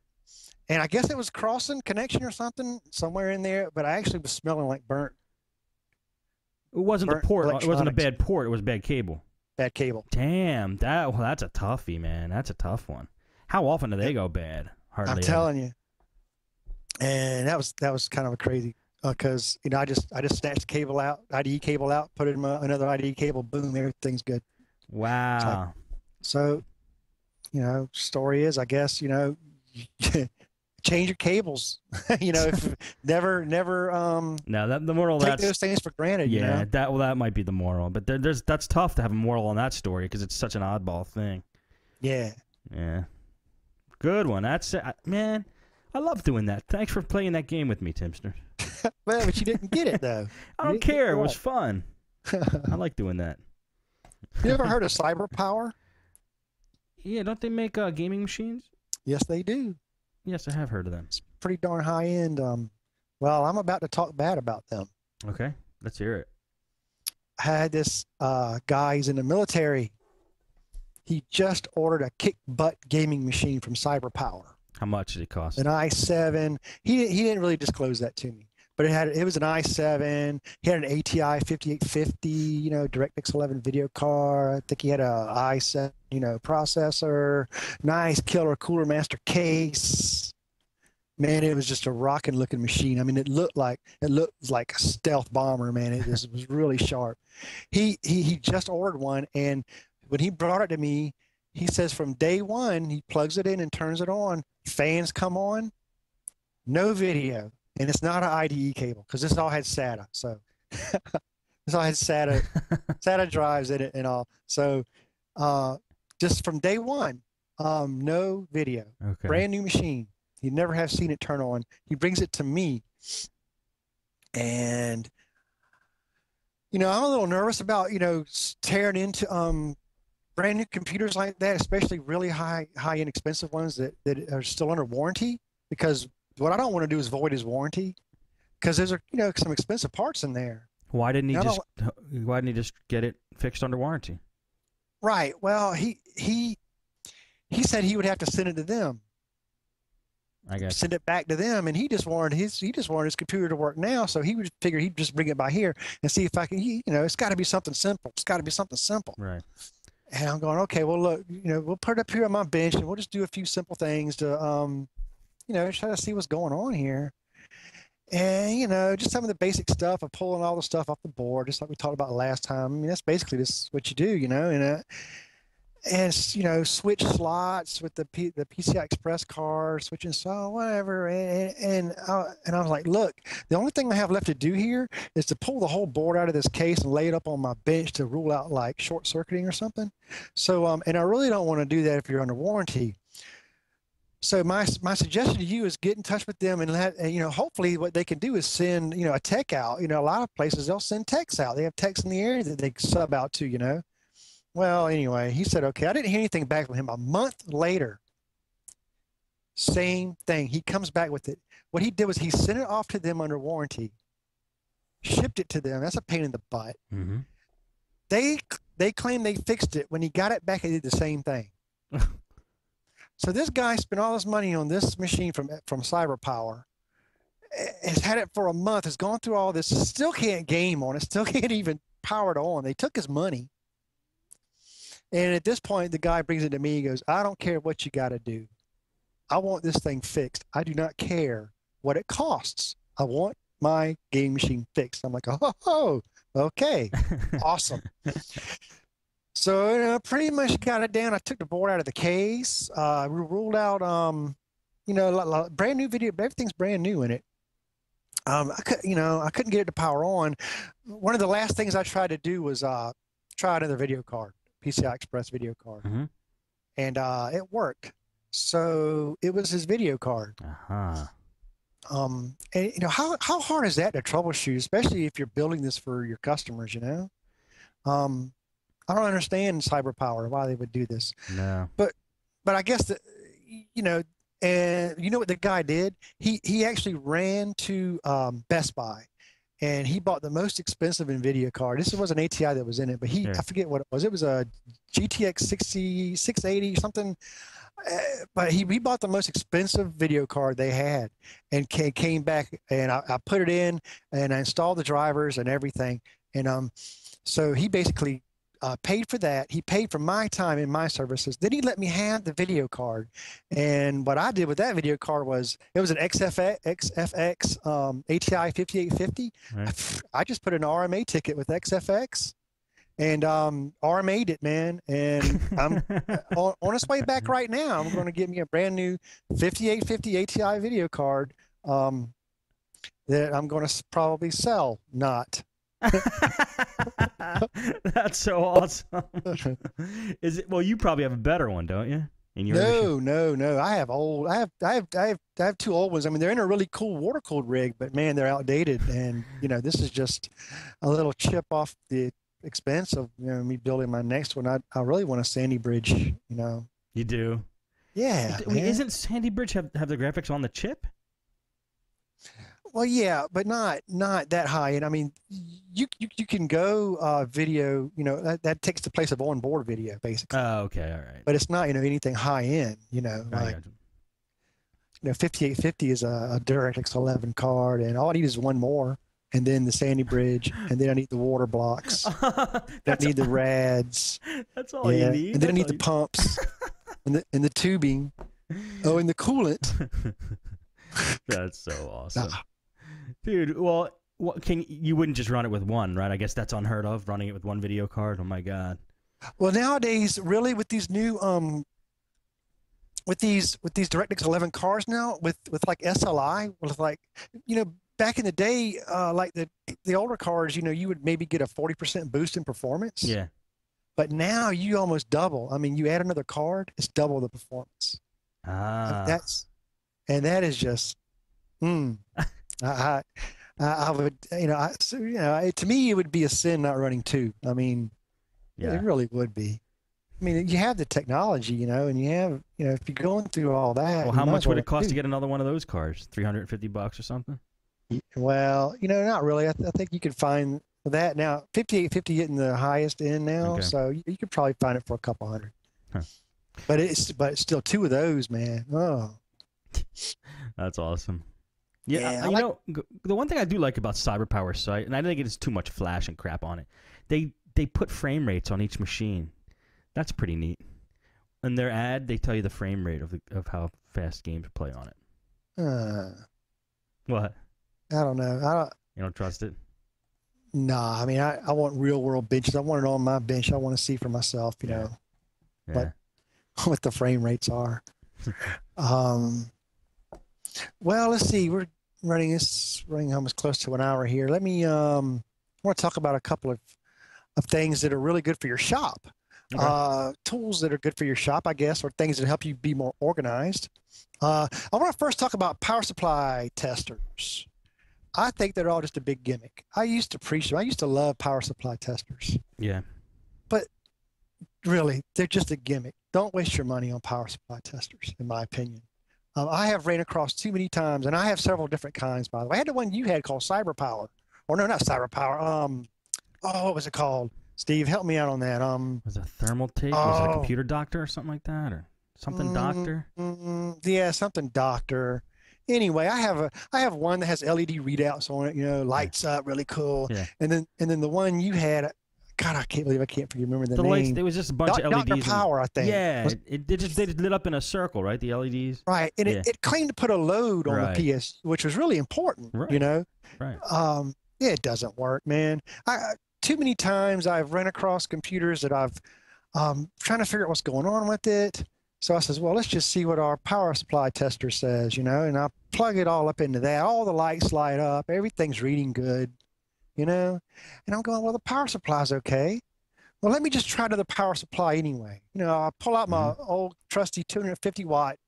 And I guess it was crossing connection or something somewhere in there, but I actually was smelling like burnt. It wasn't the port. It wasn't a bad port. It was a bad cable. Bad cable. Damn, that's a toughie, man. That's a tough one. How often do they go bad? Hardly I'm telling you. And that was kind of a crazy because I just snatched the cable out, IDE cable out, put it in another IDE cable, boom, everything's good. Wow. So story is, I guess, change your cables. If never No, the moral take that's those things for granted. Yeah, that might be the moral, but that's tough to have a moral on that story because it's such an oddball thing. Yeah. Yeah. Good one. That's man. I love doing that. Thanks for playing that game with me, Timster. Well, but you didn't get it though. I don't care. It was fun. I like doing that. You ever heard of Cyber Power? Yeah, don't they make gaming machines? Yes, they do. Yes, I have heard of them. It's pretty darn high end. Well, I'm about to talk bad about them. Okay, let's hear it. I had this guy, he's in the military. He just ordered a kick butt gaming machine from Cyber Power. How much did it cost? An i7. He didn't really disclose that to me, but it was an i7. He had an ATI 5850, DirectX 11 video card. I think he had a i7, processor. Nice killer Cooler Master case. Man, it was just a rocking looking machine. I mean, it looked like a stealth bomber, man. It was really sharp. He just ordered one, and when he brought it to me, he says from day one, he plugs it in and turns it on. Fans come on, no video. And it's not an IDE cable because this all had SATA. So this all had SATA drives in it and all. So just from day one, no video. Okay. Brand new machine. You never have seen it turn on. He brings it to me. And, I'm a little nervous about, tearing into brand new computers like that, especially really high-end expensive ones that are still under warranty, because what I don't want to do is void his warranty, because there's some expensive parts in there. Why didn't he just get it fixed under warranty? Right. Well, he said he would have to send it to them. I guess. Send it back to them, and he just wanted his computer to work now, so he would figure he'd just bring it by here and see if I can. It's got to be something simple. It's got to be something simple. Right. And I'm going, okay, well, look, we'll put it up here on my bench, and we'll just do a few simple things to, try to see what's going on here. And, just some of the basic stuff of pulling all the stuff off the board, just like we talked about last time. I mean, that's basically just what you do, and switch slots with the PCI Express card, switching so whatever. And I was like, look, the only thing I have left to do here is to pull the whole board out of this case and lay it up on my bench to rule out like short circuiting or something. So, and I really don't want to do that if you're under warranty. So my suggestion to you is get in touch with them and hopefully what they can do is send, a tech out. A lot of places they'll send techs out. They have techs in the area that they sub out to, Well, anyway, he said, okay, I didn't hear anything back from him. A month later, same thing. He comes back with it. What he did was he sent it off to them under warranty, shipped it to them. That's a pain in the butt. Mm-hmm. They claim they fixed it. When he got it back, he did the same thing. So this guy spent all his money on this machine from CyberPower, has had it for a month, has gone through all this, still can't game on it, still can't even power it on. They took his money. And at this point, the guy brings it to me. He goes, I don't care what you got to do. I want this thing fixed. I do not care what it costs. I want my game machine fixed. I'm like, oh, okay, awesome. So pretty much got it down. I took the board out of the case. We ruled out, brand new video. Everything's brand new in it. I couldn't get it to power on. One of the last things I tried to do was try another video card. PCI Express video card. Mm-hmm. And it worked. So it was his video card. Uh-huh. And how hard is that to troubleshoot, especially if you're building this for your customers, I don't understand CyberPower, why they would do this. No. But I guess that, and what the guy did? He actually ran to Best Buy. And he bought the most expensive NVIDIA card. This was an ATI that was in it, but I forget what it was. It was a GTX 680 something. But he bought the most expensive video card they had, and came back, and I put it in, and I installed the drivers and everything. And so he basically paid for that. He paid for my time and my services. Then he let me have the video card. And what I did with that video card was, it was an XFX ATI 5850. Right. I just put an RMA ticket with XFX and RMA'd it, man. And I'm on its way back right now. I'm going to get me a brand new 5850 ATI video card that I'm going to probably sell, not. That's so awesome. Is it? Well, you probably have a better one, don't you? In your No. I have two old ones. I mean, they're in a really cool water cooled rig, but man, they're outdated. And this is just a little chip off the expense of me building my next one. I really want a Sandy Bridge. You do. Yeah. Isn't Sandy Bridge have the graphics on the chip? Well, yeah, but not that high. And I mean, you can go video. That takes the place of onboard video, basically. Oh, okay, all right. But it's not anything high end. Like 5850 is a DirectX 11 card, and all I need is one more, and then the Sandy Bridge, and then I need the water blocks. I need the rads. That's all you need. And then I need the pumps, and the tubing. Oh, and the coolant. That's so awesome. Dude, well, you wouldn't just run it with one, right? I guess that's unheard of, running it with one video card. Oh my God. Well, nowadays, really, with these new with these DirectX 11 cars now, with like SLI, with like, you know, back in the day, like the older cars, you know, you would maybe get a 40% boost in performance. Yeah. But now you almost double. I mean, you add another card, it's double the performance. Ah. That's and that is just, mm, I, I would, you know, so, you know, to me, it would be a sin not running two. I mean, Yeah. it really would be. I mean, you have the technology, you know, and you have, you know, if you're going through all that, Well, you how might much as well would it run cost to two. get another one of those cars? $350 or something? Well, you know, not really. I think you could find that now. 5850 getting the highest end now, Okay. so you could probably find it for a couple hundred. Huh. But it's still two of those, man. Oh, That's awesome. Yeah, yeah. I you like. know, the one thing I do like about CyberPower's site, and I don't think it's too much flash and crap on it, they put frame rates on each machine. That's pretty neat. In their ad, they tell you the frame rate of how fast games play on it. What? I don't know. I don't. You don't trust it? Nah, I mean, I want real world benches. I want it on my bench. I want to see for myself, you know, Yeah. what the frame rates are. Um, well, let's see. We're running almost close to an hour here. Let me I want to talk about a couple of things that are really good for your shop. Okay. Tools that are good for your shop, I guess, or things that help you be more organized. I want to first talk about power supply testers. I think they're all just a big gimmick. I used to preach them. I used to love power supply testers, Yeah. but really, they're just a gimmick. Don't waste your money on power supply testers, in my opinion. I have ran across too many times, and I have several different kinds, by the way. I had the one you had called Cyber Power. Or no, not Cyber Power. Oh, what was it called? Steve, help me out on that. Was it a thermal take? Was it a computer doctor or something like that? Or something doctor? Yeah, something doctor. Anyway, I have one that has LED readouts on it, you know, lights up, really cool. Yeah. And then the one you had, God, I can't believe I can't remember the The lights, name. there was just a bunch of LEDs. Dr. Power, I think. Yeah, they just lit up in a circle, right? The LEDs. Right. And Yeah. it claimed to put a load on Right. the PS, which was really important, you Right. know. Right. Yeah, it doesn't work, man. Too many times I've run across computers that I've trying to figure out what's going on with it. So I says, well, let's just see what our power supply tester says, you know, and I plug it all up into that. All the lights light up, everything's reading good, you know. And I'm going, well, the power supply's okay. Well, let me just try to the power supply anyway. You know, I pull out my old trusty 250-watt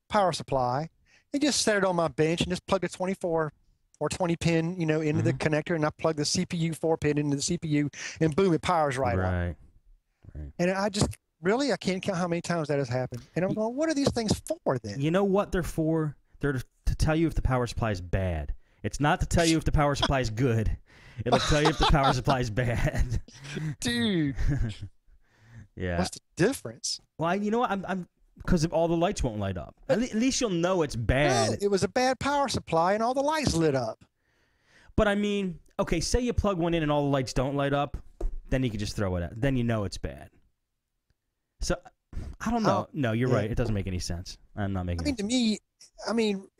power supply and just set it on my bench and just plug a 24 or 20 pin, you know, into the connector, and I plug the CPU 4 pin into the CPU, and boom, it powers right up. Right. And I can't count how many times that has happened. And I'm going, what are these things for then? You know what they're for? They're to tell you if the power supply is bad. It's not to tell you if the power supply is good. It'll tell you if the power supply is bad. Dude. Yeah. What's the difference? Well, you know what? I'm because all the lights won't light up. At least you'll know it's bad. No, it was a bad power supply, and all the lights lit up. But I mean, okay, say you plug one in and all the lights don't light up, then you can just throw it out. Then you know it's bad. So I don't know. No, you're right. It doesn't make any sense. I'm not making. To me,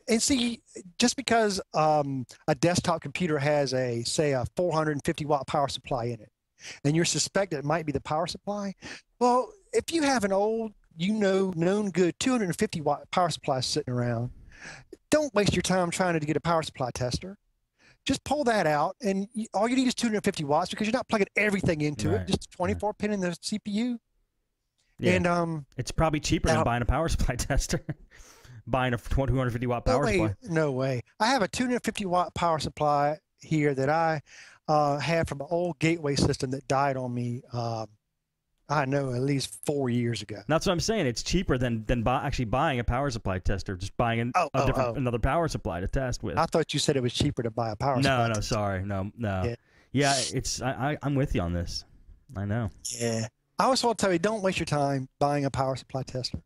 and see, just because a desktop computer has say a 450-watt power supply in it, and you're suspected it might be the power supply, well, if you have an old, known good 250-watt power supply sitting around, don't waste your time trying to get a power supply tester. Just pull that out, and all you need is 250 watts because you're not plugging everying into it. Just a 24 pin in the CPU. Yeah. And it's probably cheaper than buying a power supply tester. Buying a 250-watt power supply. No way. I have a 250-watt power supply here that I had from an old gateway system that died on me. I know at least 4 years ago. That's what I'm saying. It's cheaper than actually buying a power supply tester. Just buying another power supply to test with. I thought you said it was cheaper to buy a power supply. No, sorry. No. Yeah, it's I'm with you on this. I know. Yeah. I always want to tell you, don't waste your time buying a power supply tester.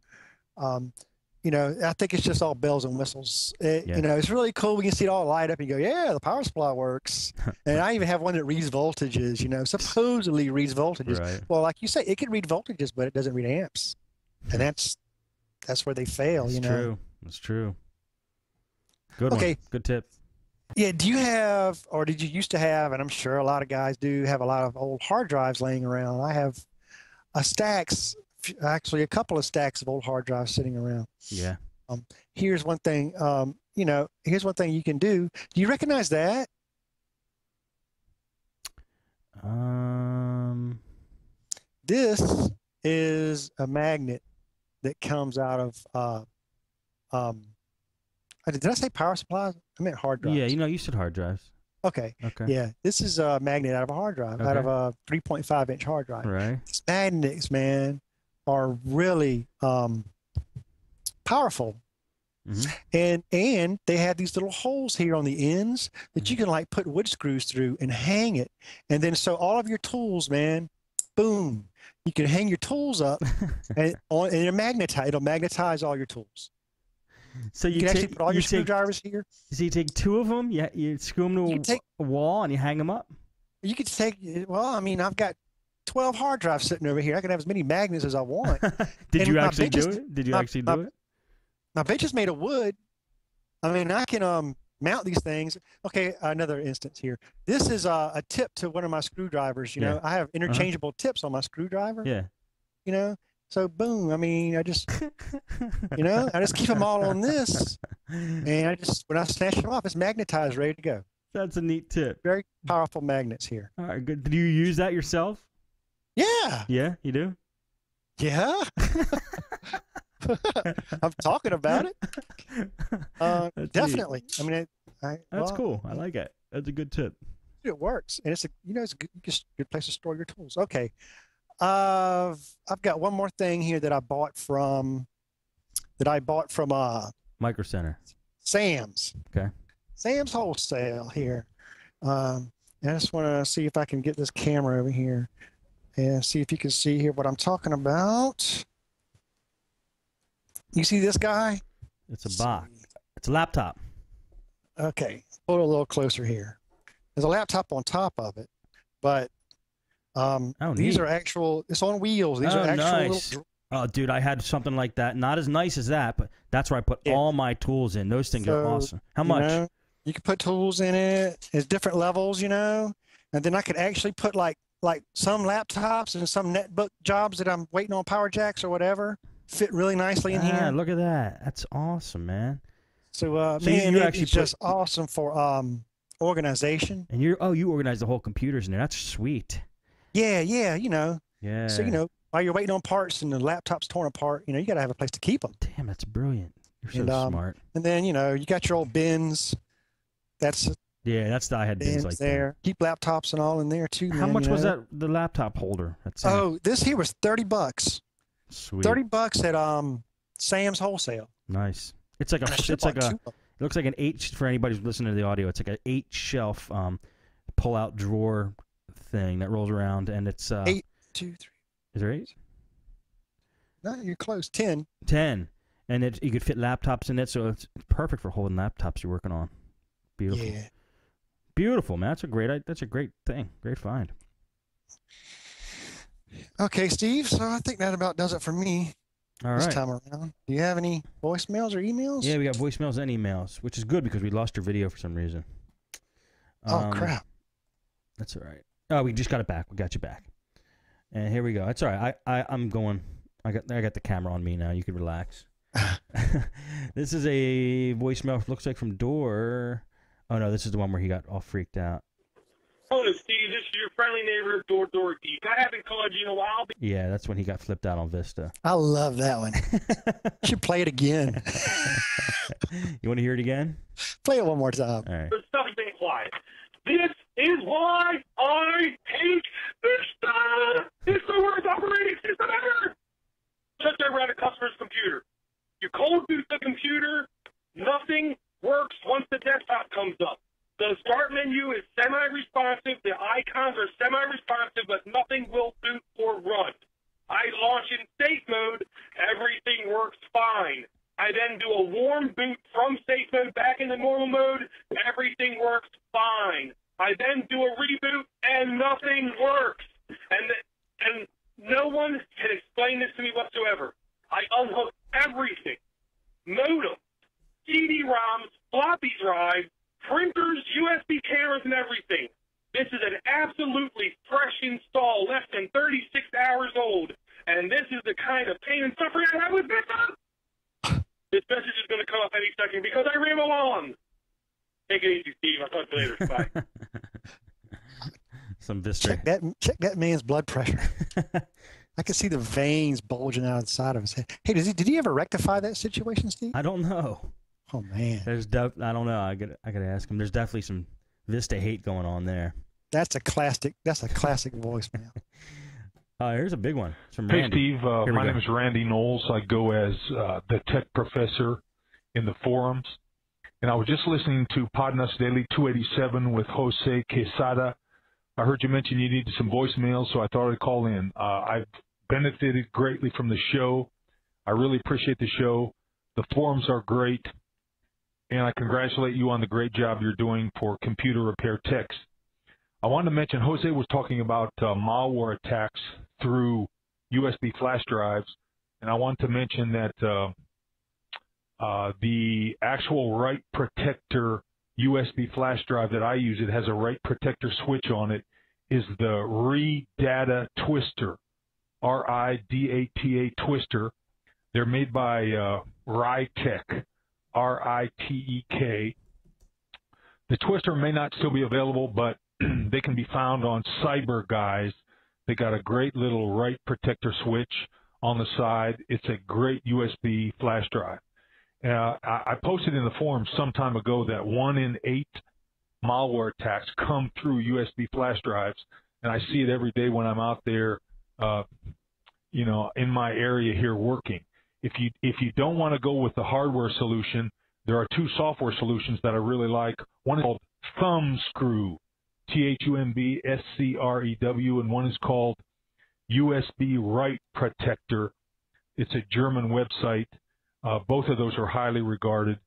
You know, I think it's just all bells and whistles. You know, it's really cool when you see it all light up and you go, yeah, the power supply works. And I even have one that reads voltages, you know, supposedly reads voltages. Right. Well, like you say, it can read voltages, but it doesn't read amps. And that's where they fail, you know. True. That's true. Good one. Good tip. Yeah, do you have, or did you used to have, and I'm sure a lot of guys do have a lot of old hard drives laying around. I have actually a couple of stacks of old hard drives sitting around. Yeah. Here's one thing, here's one thing you can do. Do you recognize that? This is a magnet that comes out of, did I say power supplies? I meant hard drives. Yeah, you said hard drives. Okay. Okay. Yeah, this is a magnet out of a hard drive, out of a 3.5-inch hard drive. Right. These magnets, man, are really powerful. And they have these little holes here on the ends that you can like put wood screws through and hang it. And then so all of your tools, man, boom, you can hang your tools up and it'll magnetize all your tools. So you can actually put all your screwdrivers here. So you take two of them, you screw them to a wall and you hang them up? You could take, well, I mean, I've got 12 hard drives sitting over here. I can have as many magnets as I want. Did you actually do it? Did you actually do it? My bench is made of wood. I mean, I can mount these things. Okay, another instance here. This is a tip to one of my screwdrivers. You know, I have interchangeable tips on my screwdriver. Yeah. You know, so boom. I mean, I just, I just keep them all on this, and when I snatch them off, it's magnetized, ready to go. That's a neat tip. Very powerful magnets here. All right, good. Did you use that yourself? Yeah. Yeah, you do? Yeah. I'm talking about it. Definitely. Neat. I mean, that's cool. I like it. That's a good tip. It works, and it's a good place to store your tools. Okay. I've got one more thing here that I bought from Micro Center. Sam's. Okay. Sam's Wholesale here. I just want to see if I can get this camera over here and see if you can see here what I'm talking about. You see this guy? It's a box. It's a laptop. Okay. Pull it a little closer here. There's a laptop on top of it, but these are actual, it's on wheels. These are actual nice. Oh, dude, I had something like that. Not as nice as that, but that's where I put all my tools in. Those things are awesome. How much? You can put tools in it. It's different levels, and then I could actually put like some laptops and some netbook jobs that I'm waiting on power jacks or whatever fit really nicely in here. Look at that. That's awesome, man. So man, it's just awesome for organization. And you organize the whole computers in there. That's sweet. Yeah. Yeah. So while you're waiting on parts and the laptop's torn apart, you got to have a place to keep them. Damn, that's brilliant. You're so smart. And then you got your old bins. I had bins like there. That. Keep laptops and all in there too. How much was that? The laptop holder? This here was $30. Sweet. $30 at Sam's Wholesale. Nice. It's like it looks like an 8 for anybody who's listening to the audio. It's like an 8-shelf pull-out drawer thing that rolls around, and it's 8, 2, 3. Is there 8? No, you're close. 10. 10, and you could fit laptops in it, so it's perfect for holding laptops you're working on. Beautiful. Yeah. Beautiful, man. That's a great thing. Great find. Okay, Steve. So I think that about does it for me. All right. This time around. Do you have any voicemails or emails? Yeah, we got voicemails and emails, which is good because we lost your video for some reason. Oh crap. That's all right. Oh, we just got it back. We got you back. And here we go. That's all right. I'm going. I got the camera on me now. You can relax. This is a voicemail. Looks like from Door. Oh no, this is the one where he got all freaked out. Hello, Steve. This is your friendly neighbor, Door Geek. I haven't called you in a while. Yeah, that's when he got flipped out on Vista. I love that one. You should play it again. You want to hear it again? Play it one more time. All right. The stuff has been quiet. This is why I hate Vista. It's the worst operating system ever. Just around a customer's computer. You cold boot the computer, nothing works once the desktop comes up. The start menu is semi-responsive. The icons are semi-responsive, but nothing will boot or run. I launch in safe mode. Everything works fine. I then do a warm boot from safe mode back into normal mode. Everything works fine. I then do a reboot, and nothing works. And no one can explain this to me whatsoever. I unhook everything. Modem, CD-ROMs, floppy drives, printers, USB cameras, and everything. This is an absolutely fresh install, less than 36 hours old, and this is the kind of pain and suffering I have with this one. This message is going to come up any second because I ramble on. Take it easy, Steve. I'll talk to you later. Bye. Some Vista. Check that man's blood pressure. I can see the veins bulging out of the side of his head. Hey, did he ever rectify that situation, Steve? I don't know. Oh man. I don't know. I gotta ask him. There's definitely some Vista hate going on there. That's a classic voicemail. Here's a big one. From Hey, Randy. Steve. My name is Randy Knowles. I go as the tech professor in the forums. And I was just listening to Podnutz Daily 287 with Jose Quesada. I heard you mention you needed some voicemails, so I thought I'd call in. I've benefited greatly from the show. I really appreciate the show. The forums are great. And I congratulate you on the great job you're doing for computer repair techs. I wanted to mention, Jose was talking about malware attacks through USB flash drives, and I want to mention that the actual write protector USB flash drive that I use, it has a write protector switch on it, is the RIDATA Twister, RIDATA Twister. They're made by Rytek, RITEK. The Twister may not still be available, but they can be found on Cyber Guys. They got a great little write protector switch on the side. It's a great USB flash drive. I posted in the forum some time ago that 1 in 8 malware attacks come through USB flash drives, and I see it every day when I'm out there, in my area here working. If you don't want to go with the hardware solution, there are 2 software solutions that I really like. One is called Thumbscrew, THUMBSCREW, and one is called USB Write Protector. It's a German website. Both of those are highly regarded.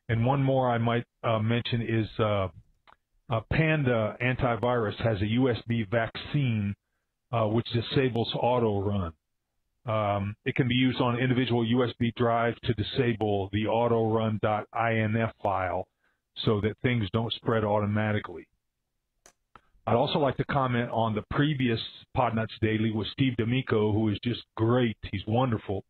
And one more I might mention is Panda Antivirus has a USB vaccine which disables auto run. It can be used on individual USB drives to disable the autorun.inf file so that things don't spread automatically. I'd also like to comment on the previous Podnutz Daily with Steve D'Amico, who is just great. He's wonderful.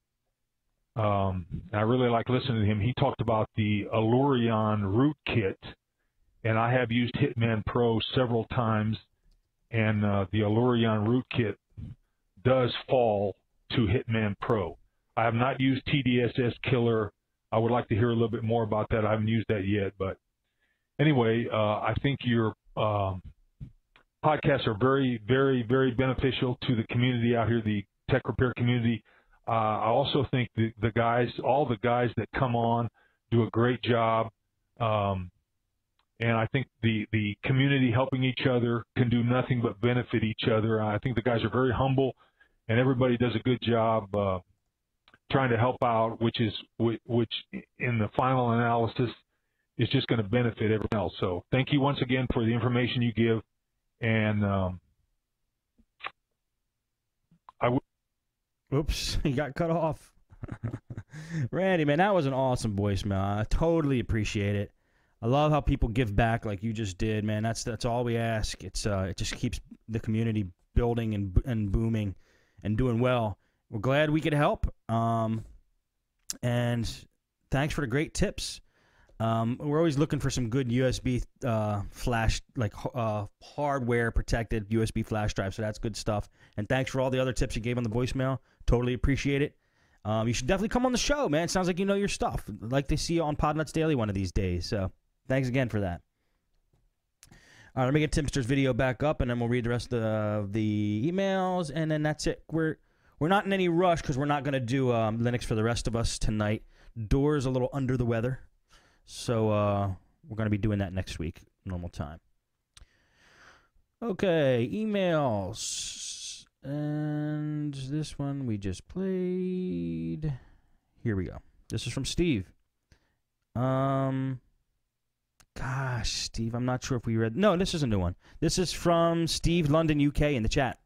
I really like listening to him. He talked about the Allurion rootkit, and I have used Hitman Pro several times, and the Allurion rootkit does fall to Hitman Pro. I have not used TDSS Killer. I would like to hear a little bit more about that. I haven't used that yet, but anyway, I think your podcasts are very, very, very beneficial to the community out here, the tech repair community. I also think all the guys that come on do a great job. And I think the community helping each other can do nothing but benefit each other. I think the guys are very humble, and everybody does a good job trying to help out, which in the final analysis is just going to benefit everyone else. So thank you once again for the information you give. And Oops, he got cut off. Randy, man, that was an awesome voicemail. I totally appreciate it. I love how people give back like you just did, man. That's all we ask. It just keeps the community building and booming and doing well. We're glad we could help. And thanks for the great tips. We're always looking for some good USB flash, like hardware protected USB flash drive. So that's good stuff. And thanks for all the other tips you gave on the voicemail. Totally appreciate it. You should definitely come on the show, man. It sounds like you know your stuff. I'd like to see you on Podnutz Daily one of these days. So thanks again for that. All right, let me get Timster's video back up, and then we'll read the rest of the emails, and then that's it. We're not in any rush because we're not going to do Linux for the rest of us tonight. Door's a little under the weather, so we're going to be doing that next week, normal time. Okay, emails. And this one we just played. Here we go. This is from Steve. Gosh, Steve, I'm not sure if we read. No, this is a new one. This is from Steve London, UK, in the chat.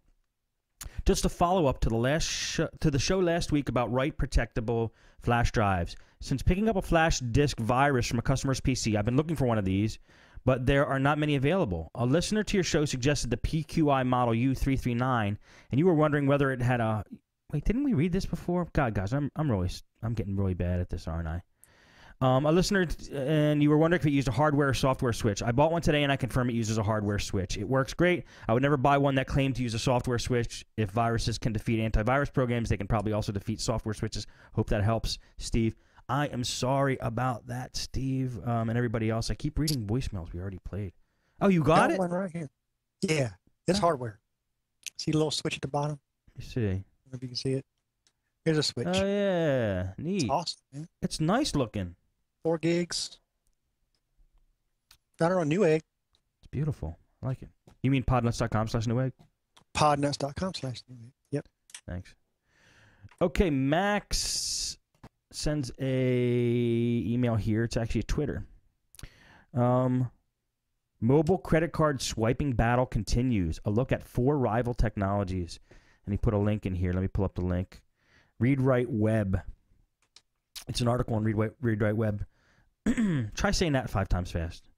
Just a follow-up to the show last week about write protectable flash drives. Since picking up a flash disk virus from a customer's PC, I've been looking for one of these, but there are not many available. A listener to your show suggested the PQI Model U339, and you were wondering whether it had a... Wait, didn't we read this before? God, guys, I'm getting really bad at this, aren't I? A listener, and you were wondering if it used a hardware or software switch. I bought one today, and I confirm it uses a hardware switch. It works great. I would never buy one that claimed to use a software switch. If viruses can defeat antivirus programs, they can probably also defeat software switches. Hope that helps, Steve. I am sorry about that, Steve, and everybody else. I keep reading voicemails we already played. Oh, you got it? One right here. Yeah, it's hardware. See the little switch at the bottom? Let me see. If you can see it. Here's a switch. Oh, yeah. Neat. It's awesome, man. It's nice looking. 4 gigs. Got it on Newegg. It's beautiful. I like it. You mean podnuts.com/Newegg? Podnuts.com/Newegg. Yep. Thanks. Okay, Max sends a email here. It's actually a Twitter. Mobile credit card swiping battle continues. A look at 4 rival technologies. And he put a link in here. Let me pull up the link. Read Write Web. It's an article on Read Write Web. Try saying that 5 times fast.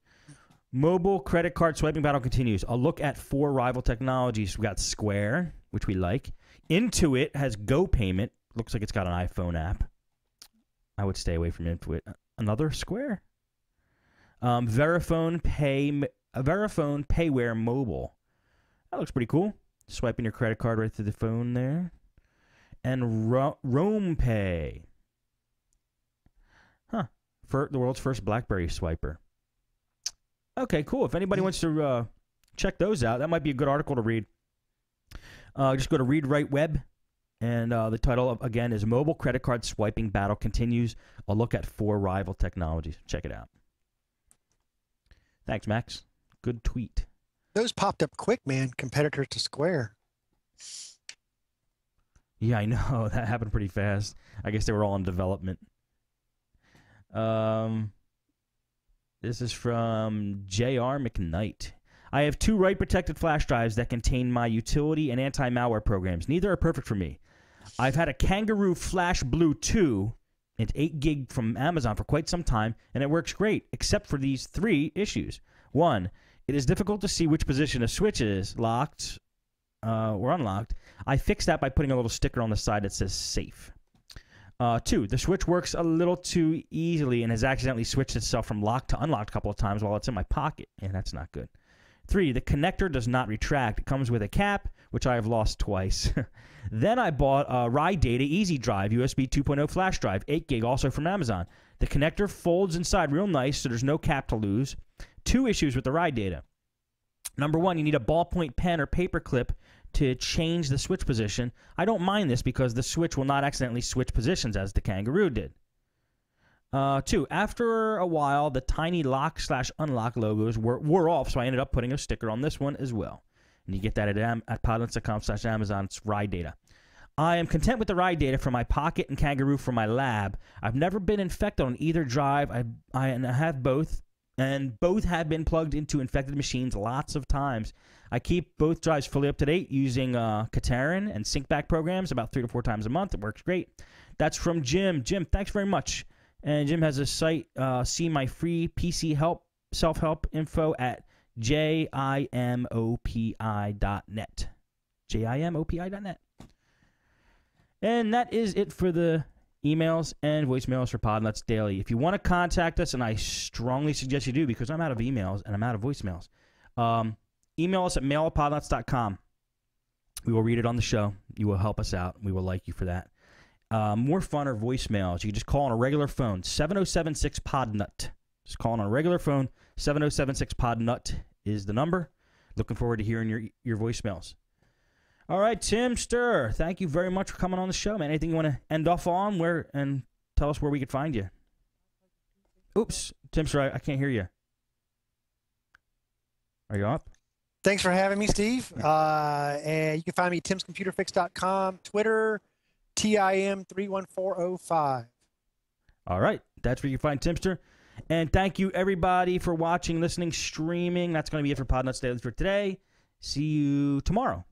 Mobile credit card swiping battle continues. A look at 4 rival technologies. We got Square, which we like. Intuit has Go Payment. Looks like it's got an iPhone app. I would stay away from Intuit. Another Square? Verifone Payware Mobile. That looks pretty cool. Swiping your credit card right through the phone there. And Roam Pay. Huh. For the world's first BlackBerry swiper. Okay, cool. If anybody wants to check those out, that might be a good article to read. Just go to Read Write Web. And the title, again, is Mobile Credit Card Swiping Battle Continues. A look at 4 rival technologies. Check it out. Thanks, Max. Good tweet. Those popped up quick, man. Competitors to Square. Yeah, I know. That happened pretty fast. I guess they were all in development. This is from J.R. McKnight. I have 2 write-protected flash drives that contain my utility and anti-malware programs. Neither are perfect for me. I've had a Kangaroo Flash Blue 2. It's 8 gig from Amazon for quite some time, and it works great, except for these 3 issues. 1, it is difficult to see which position a switch is, locked or unlocked. I fixed that by putting a little sticker on the side that says safe. 2, the switch works a little too easily and has accidentally switched itself from locked to unlocked a couple of times while it's in my pocket, and that's not good. 3, the connector does not retract. It comes with a cap, which I have lost twice. Then I bought a Ride Data Easy Drive USB 2.0 flash drive, 8 gig, also from Amazon. The connector folds inside real nice, so there's no cap to lose. 2 issues with the Ride Data. Number 1, you need a ballpoint pen or paper clip to change the switch position. I don't mind this because the switch will not accidentally switch positions as the Kangaroo did. 2, after a while, the tiny lock/unlock logos wore off, so I ended up putting a sticker on this one as well. And you get that at podnutz.com/Amazon. It's Ride Data. I am content with the Ride Data for my Pocket and Kangaroo for my lab. I've never been infected on either drive. I have both, and both have been plugged into infected machines lots of times. I keep both drives fully up to date using Katerin and syncback programs about 3 to 4 times a month. It works great. That's from Jim. Jim, thanks very much. And Jim has a site, see my free PC self-help info at jimopi.net. jimopi.net. And that is it for the emails and voicemails for Podnutz Daily. If you want to contact us, and I strongly suggest you do because I'm out of emails and I'm out of voicemails, email us at mail@podnutz.com. We will read it on the show. You will help us out. We will like you for that. More fun are voicemails. You can just call on a regular phone, 7076-PODNUT. Just call on a regular phone, 7076-PODNUT is the number. Looking forward to hearing your voicemails. All right, Timster, thank you very much for coming on the show, man. Anything you want to end off on and tell us where we could find you? Oops, Timster, I can't hear you. Are you up? Thanks for having me, Steve. And you can find me at timscomputerfix.com, Twitter, TIM31405. All right, that's where you can find Timster. And thank you, everybody, for watching, listening, streaming. That's going to be it for Podnutz Daily for today. See you tomorrow.